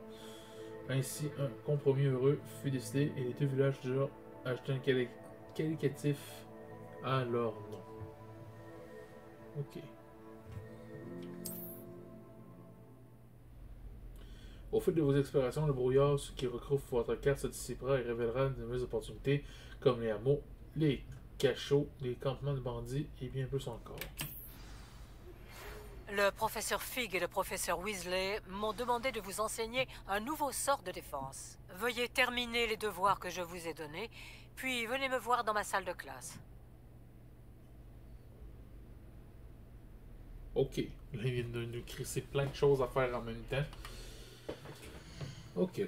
Ainsi, un compromis heureux fut décidé et les deux villages durent ajouter un qualificatif à leur nom. Ok. Au fil de vos explorations, le brouillard qui recouvre votre carte se dissipera et révélera de nouvelles opportunités comme les hameaux, les cachots, les campements de bandits et bien plus encore. Le professeur Fig et le professeur Weasley m'ont demandé de vous enseigner un nouveau sort de défense. Veuillez terminer les devoirs que je vous ai donnés, puis venez me voir dans ma salle de classe. Ok, là il vient de nous crisser plein de choses à faire en même temps. Ok. On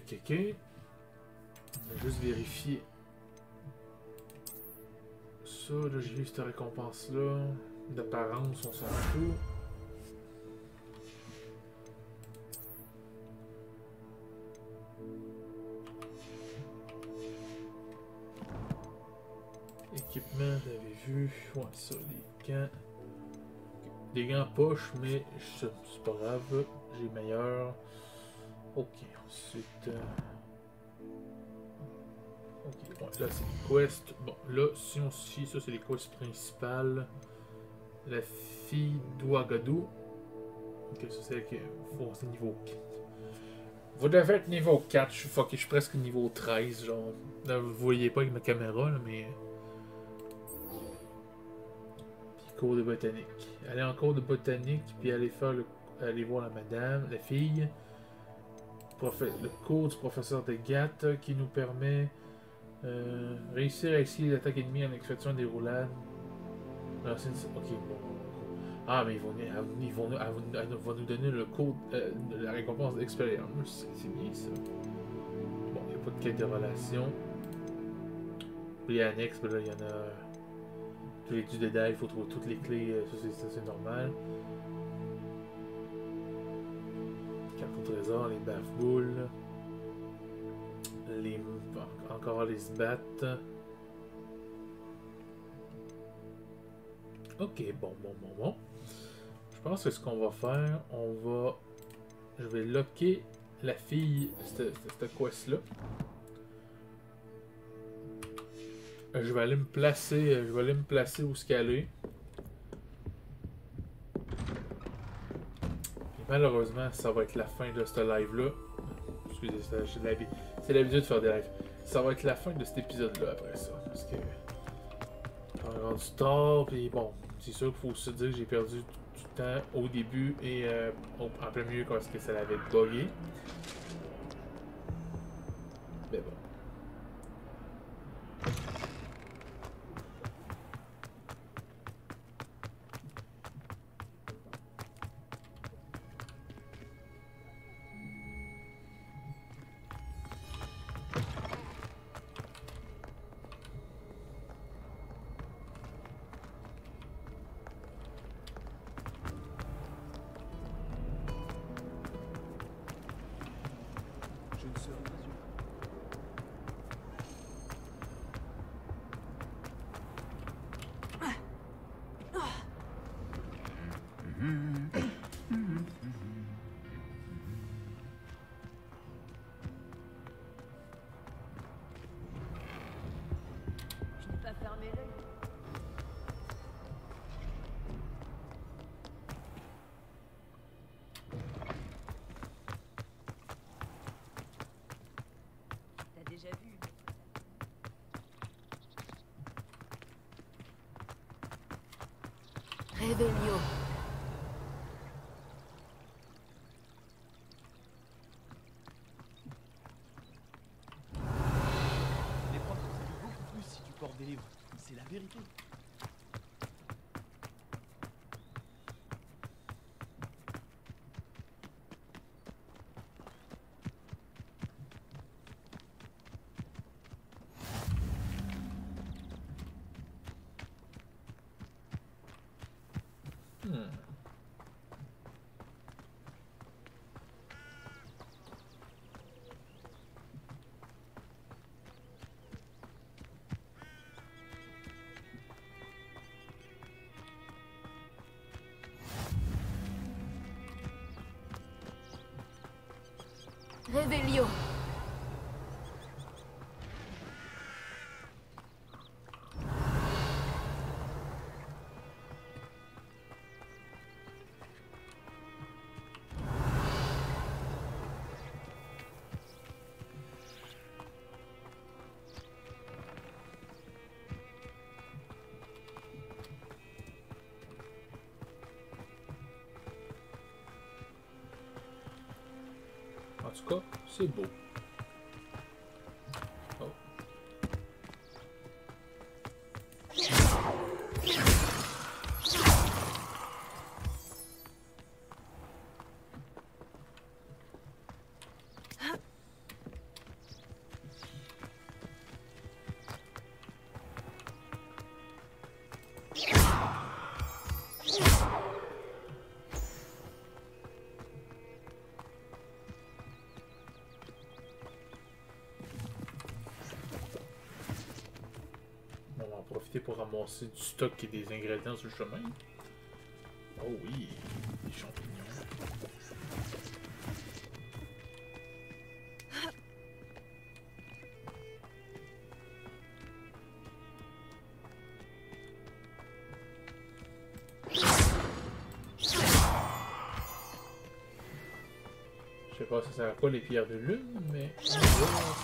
va juste vérifier. Ça, là, j'ai vu cette récompense-là. D'apparence, on s'en fout. Équipement, j'avais vu. Ouais, ça, les gants. Des gants poche, mais c'est pas grave. J'ai meilleur. Ok, ensuite... Ok, ouais, là c'est les quests. Bon, là, si on se fie, ça c'est les quests principales. La fille d'Ouagadou. Ok, ça c'est que c'est niveau 4. Vous devez être niveau 4, je suis presque niveau 13, genre. Là, vous voyez pas avec ma caméra, là, mais... Puis cours de botanique. Allez en cours de botanique, puis allez voir la madame, la fille. Le cours du professeur de Gatt qui nous permet réussir à esquiver l'attaque ennemie en effectuant des roulades. Ok, bon. Ah, mais ils vont nous donner le cours, la récompense d'expérience. C'est bien ça. Bon, il n'y a pas de quête de relation. Les annexes, ben là, il y en a. Tous les études d'aide, il faut trouver toutes les clés, ça c'est normal. Carte au trésor, les baffe-boules. Encore les sbats. Ok, bon. Je pense que ce qu'on va faire, je vais locker la fille, cette quest-là. je vais aller me placer, où ce qu'elle est. Et malheureusement, ça va être la fin de ce live-là. Excusez, c'est l'habitude de faire des lives. Ça va être la fin de cet épisode-là après ça. Parce que on est rendu tard, puis bon, c'est sûr qu'il faut se dire que j'ai perdu du temps au début et en plein milieu quand est-ce que ça l'avait bugué. Mais bon. Revelio. Les profs te saluent beaucoup plus si tu portes des livres. C'est la vérité. Revelio. En tout cas, c'est beau. Oh. On va en profiter pour ramasser du stock et des ingrédients sur le chemin. Oh oui, des champignons. Je sais pas si ça sert à quoi les pierres de lune, mais ça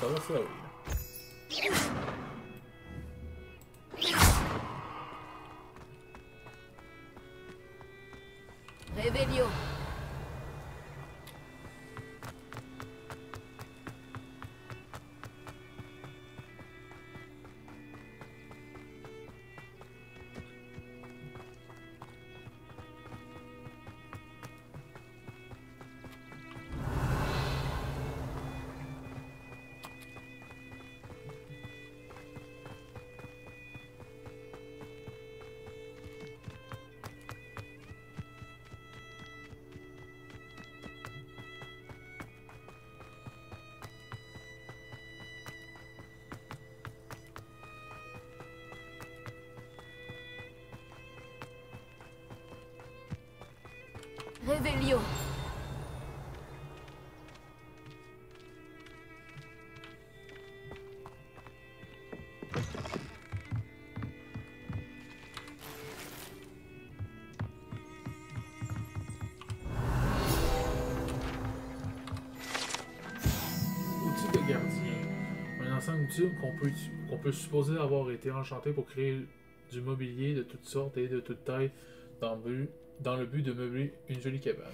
va servir. Revelio. Revelio. ensemble d'outils qu'on peut supposer avoir été enchantés pour créer du mobilier de toutes sortes et de toutes tailles dans le but de meubler une jolie cabane.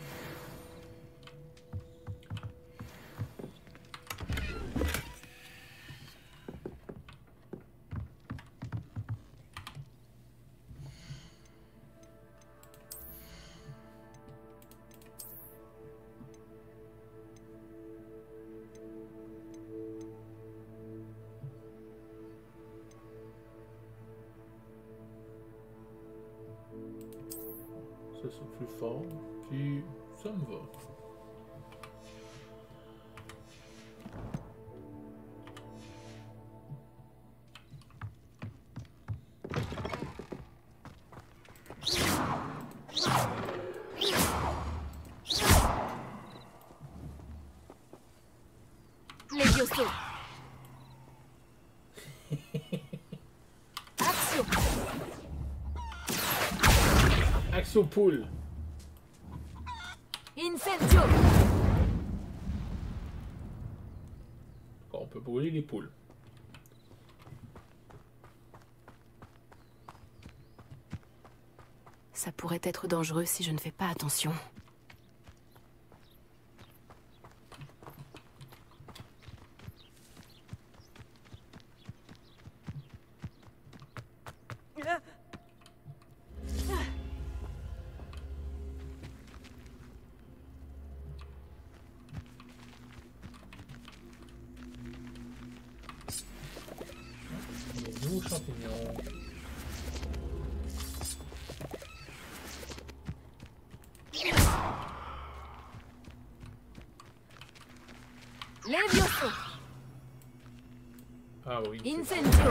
Ça c'est plus fort, puis ça me va. Les Yosso. Action. Axio Pool. Incendio. On peut brûler les poules. Ça pourrait être dangereux si je ne fais pas attention. Les nouveaux champignons. Levioso. Ah oui. Incendio.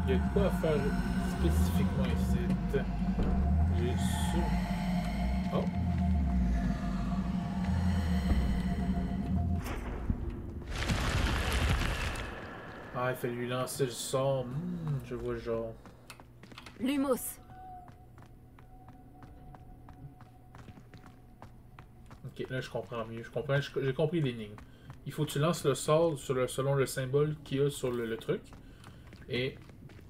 Il y a de quoi faire spécifiquement ici. J'ai su... Oh! Ah, il fallait lui lancer le sort. Je vois le genre. Lumos. Ok, là je comprends mieux. J'ai compris l'énigme. Il faut que tu lances le sort selon le symbole qu'il y a sur le truc. Et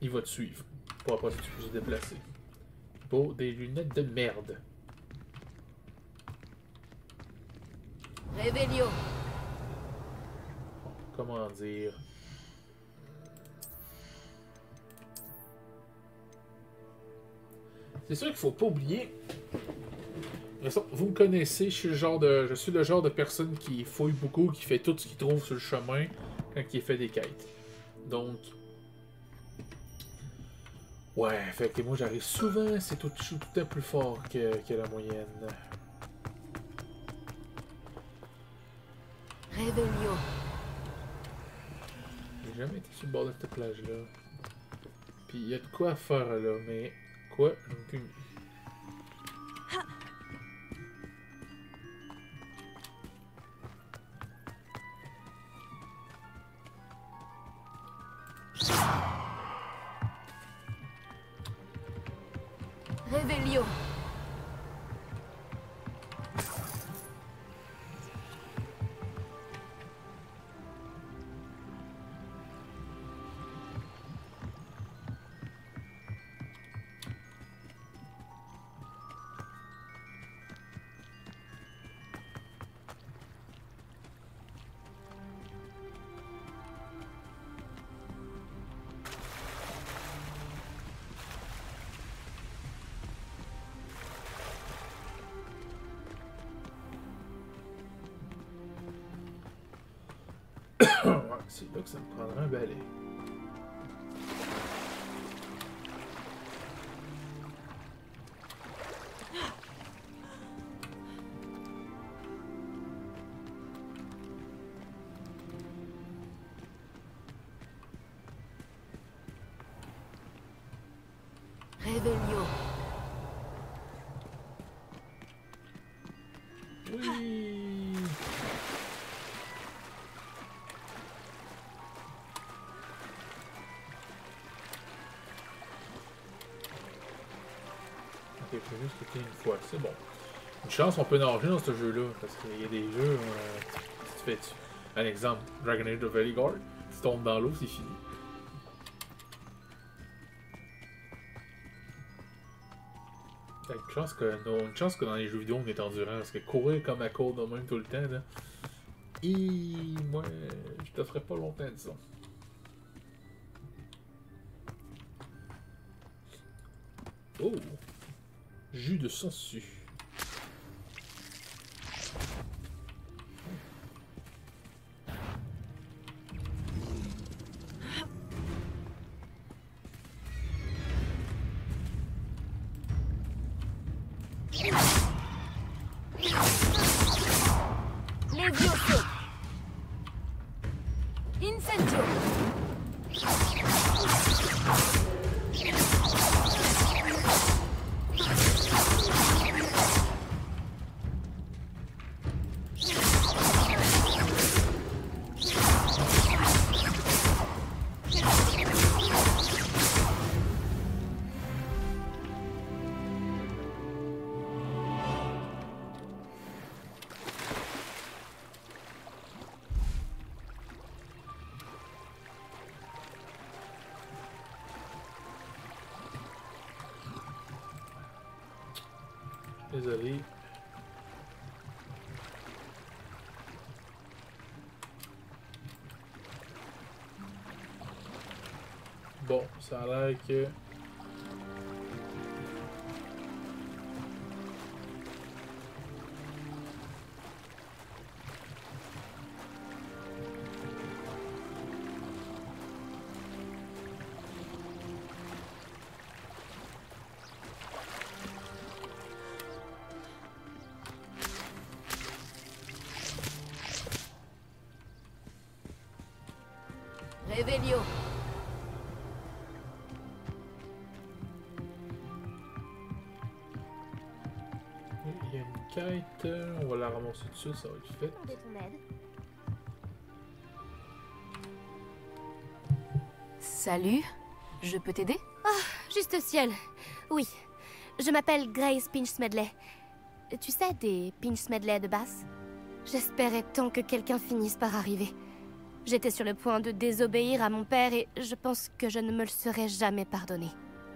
il va te suivre. Pour après tu peux se déplacer. Pour des lunettes de merde. Revelio. Comment dire? C'est sûr qu'il faut pas oublier. Vous me connaissez, je suis le genre de personne qui fouille beaucoup, qui fait tout ce qu'il trouve sur le chemin quand il fait des quêtes. Donc, ouais, fait que moi j'arrive souvent, c'est tout un peu plus fort que la moyenne. Revelio. J'ai jamais été sur le bord de cette plage-là. Puis il y a de quoi faire là, mais quoi? J'en ai aucune idée. Revelio. C'est là que ça me prendra un balai. Revelio. Oui. j'ai juste cliqué une fois, c'est bon. Une chance, on peut nager dans ce jeu-là, parce qu'il y a des jeux, si tu fais un exemple, Dragon Age of Veligard, tu tombes dans l'eau, c'est fini. Une chance que dans les jeux vidéo on est endurant, parce que courir comme à court de même tout le temps, là. Et moi, je te ferai pas longtemps, disons. Oh! Jus de sangsue. Levioso. Incendio. Désolé. Bon, ça a l'air que... Revelio. Il y a une quête, on va la ramasser dessus, ça va être fait. Salut, je peux t'aider? Ah, juste au ciel. Oui, je m'appelle Grace Pinch Smedley. Tu sais, des Pinch Smedley de Bass? J'espérais tant que quelqu'un finisse par arriver. J'étais sur le point de désobéir à mon père et je pense que je ne me le serais jamais pardonné.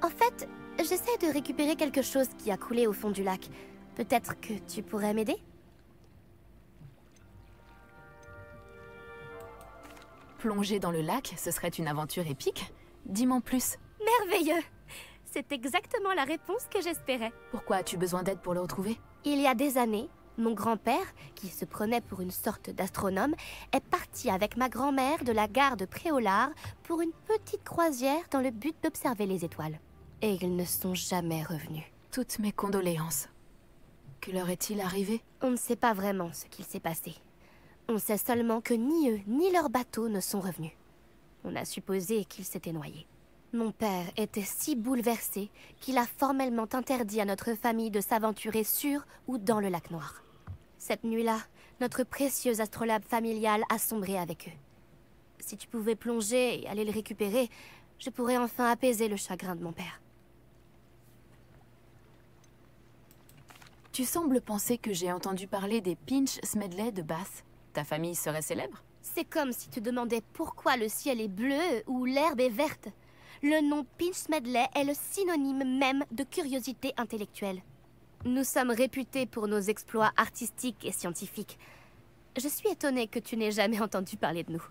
En fait, j'essaie de récupérer quelque chose qui a coulé au fond du lac. Peut-être que tu pourrais m'aider? Plonger dans le lac, ce serait une aventure épique? Dis-moi plus. Merveilleux! C'est exactement la réponse que j'espérais. Pourquoi as-tu besoin d'aide pour le retrouver? Il y a des années, mon grand-père, qui se prenait pour une sorte d'astronome, est parti avec ma grand-mère de la gare de Préolard pour une petite croisière dans le but d'observer les étoiles. Et ils ne sont jamais revenus. Toutes mes condoléances. Que leur est-il arrivé? On ne sait pas vraiment ce qu'il s'est passé. On sait seulement que ni eux, ni leur bateau ne sont revenus. On a supposé qu'ils s'étaient noyés. Mon père était si bouleversé qu'il a formellement interdit à notre famille de s'aventurer sur ou dans le lac Noir. Cette nuit-là, notre précieux astrolabe familial a sombré avec eux. Si tu pouvais plonger et aller le récupérer, je pourrais enfin apaiser le chagrin de mon père. Tu sembles penser que j'ai entendu parler des Pinch Smedley de Bath. Ta famille serait célèbre? C'est comme si tu demandais pourquoi le ciel est bleu ou l'herbe est verte. Le nom Pinch Smedley est le synonyme même de curiosité intellectuelle. Nous sommes réputés pour nos exploits artistiques et scientifiques. Je suis étonnée que tu n'aies jamais entendu parler de nous.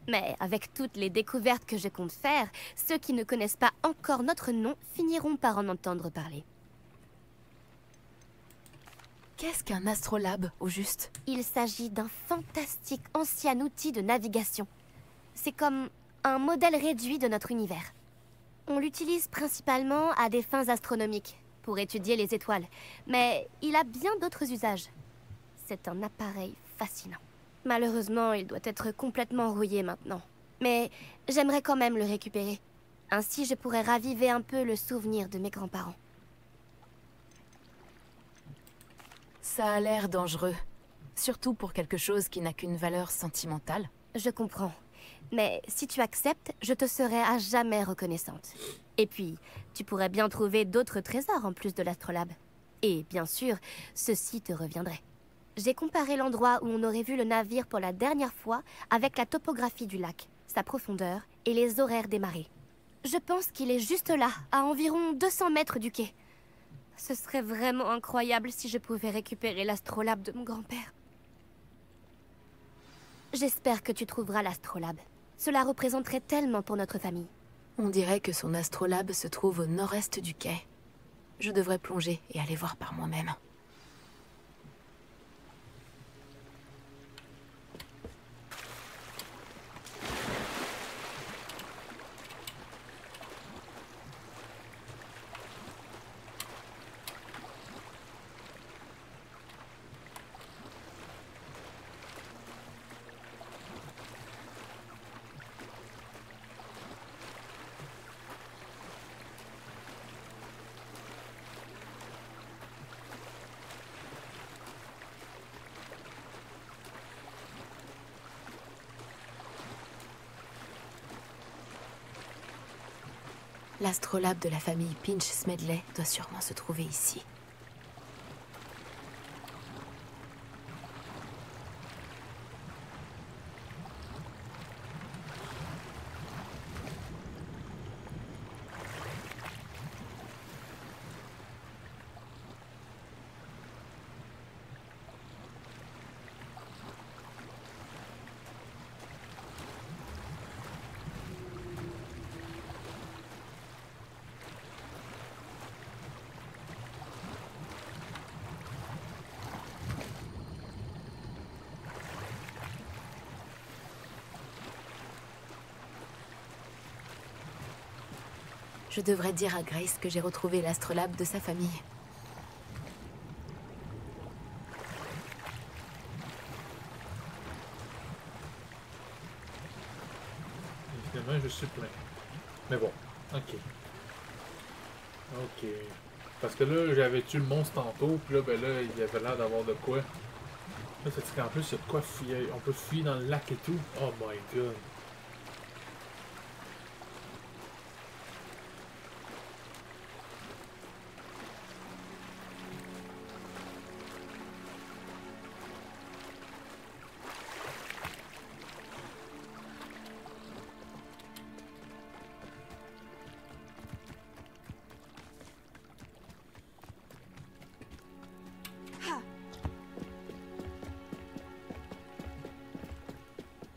Mais avec toutes les découvertes que je compte faire, ceux qui ne connaissent pas encore notre nom finiront par en entendre parler. Qu'est-ce qu'un astrolabe, au juste? Il s'agit d'un fantastique ancien outil de navigation. C'est comme un modèle réduit de notre univers. On l'utilise principalement à des fins astronomiques, pour étudier les étoiles. Mais il a bien d'autres usages. C'est un appareil fascinant. Malheureusement, il doit être complètement rouillé maintenant. Mais j'aimerais quand même le récupérer. Ainsi, je pourrais raviver un peu le souvenir de mes grands-parents. Ça a l'air dangereux. Surtout pour quelque chose qui n'a qu'une valeur sentimentale. Je comprends. Mais si tu acceptes, je te serai à jamais reconnaissante. Et puis, tu pourrais bien trouver d'autres trésors en plus de l'astrolabe. Et bien sûr, ceci te reviendrait. J'ai comparé l'endroit où on aurait vu le navire pour la dernière fois avec la topographie du lac, sa profondeur et les horaires des marées. Je pense qu'il est juste là, à environ 200 mètres du quai. Ce serait vraiment incroyable si je pouvais récupérer l'astrolabe de mon grand-père. J'espère que tu trouveras l'astrolabe. Cela représenterait tellement pour notre famille. On dirait que son astrolabe se trouve au nord-est du quai. Je devrais plonger et aller voir par moi-même. L'astrolabe de la famille Pinch-Smedley doit sûrement se trouver ici. Je devrais dire à Grace que j'ai retrouvé l'astrolabe de sa famille. Évidemment, je suis plein. Mais bon, ok. Ok. Parce que là, j'avais tué le monstre tantôt, puis là, ben là, il avait l'air d'avoir de quoi. Là, c'est qu'en plus, il y a de quoi fouiller. On peut fouiller dans le lac et tout. Oh my god.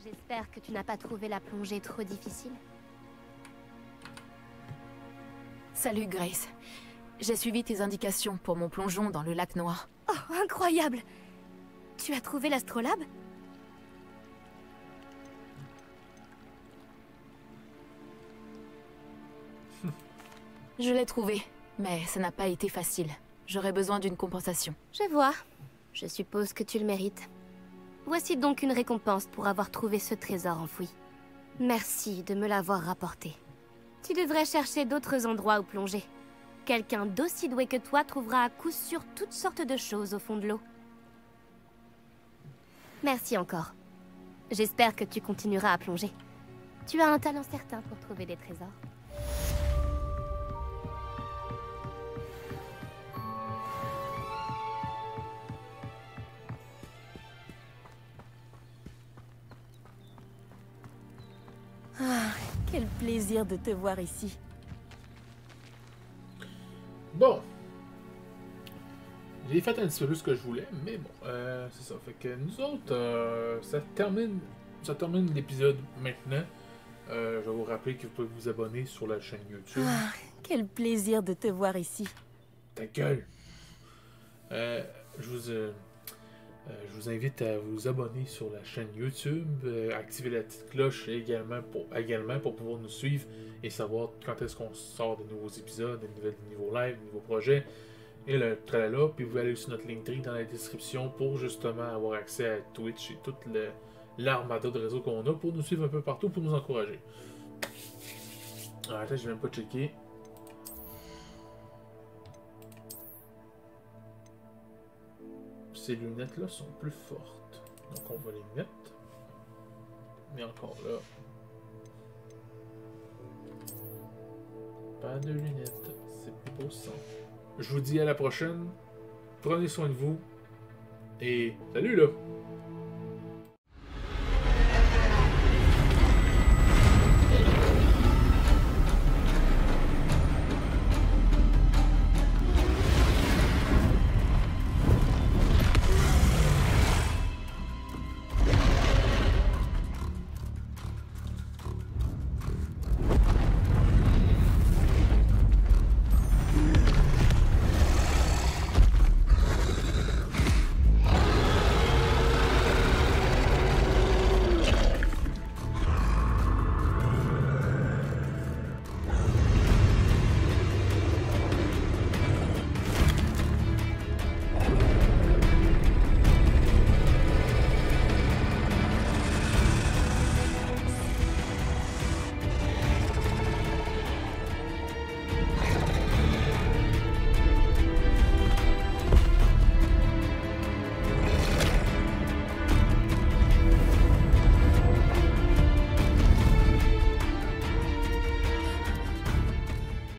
J'espère que tu n'as pas trouvé la plongée trop difficile. Salut Grace. J'ai suivi tes indications pour mon plongeon dans le lac noir. Oh, incroyable! Tu as trouvé l'astrolabe? Je l'ai trouvé, mais ça n'a pas été facile. J'aurais besoin d'une compensation. Je vois. Je suppose que tu le mérites. Voici donc une récompense pour avoir trouvé ce trésor enfoui. Merci de me l'avoir rapporté. Tu devrais chercher d'autres endroits où plonger. Quelqu'un d'aussi doué que toi trouvera à coup sûr toutes sortes de choses au fond de l'eau. Merci encore. J'espère que tu continueras à plonger. Tu as un talent certain pour trouver des trésors. Ah, quel plaisir de te voir ici. Bon. J'ai fait un petit peu plus ce que je voulais, mais bon, c'est ça. Fait que nous autres, ça termine l'épisode maintenant. Je vais vous rappeler que vous pouvez vous abonner sur la chaîne YouTube. Ah, quel plaisir de te voir ici. Ta gueule! Je vous invite à vous abonner sur la chaîne YouTube, activer la petite cloche également pour pouvoir nous suivre et savoir quand est-ce qu'on sort de nouveaux épisodes, des nouveaux lives, des nouveaux projets, et le tralala. Puis vous pouvez aller sur notre Linktree dans la description pour justement avoir accès à Twitch et toute l'armada de réseaux qu'on a pour nous suivre un peu partout, pour nous encourager. Alors, attends, je vais même pas checker. Ces lunettes-là sont plus fortes. Donc on va les mettre. Mais encore là. Pas de lunettes. C'est plus beau ça. Je vous dis à la prochaine. Prenez soin de vous. Et salut là!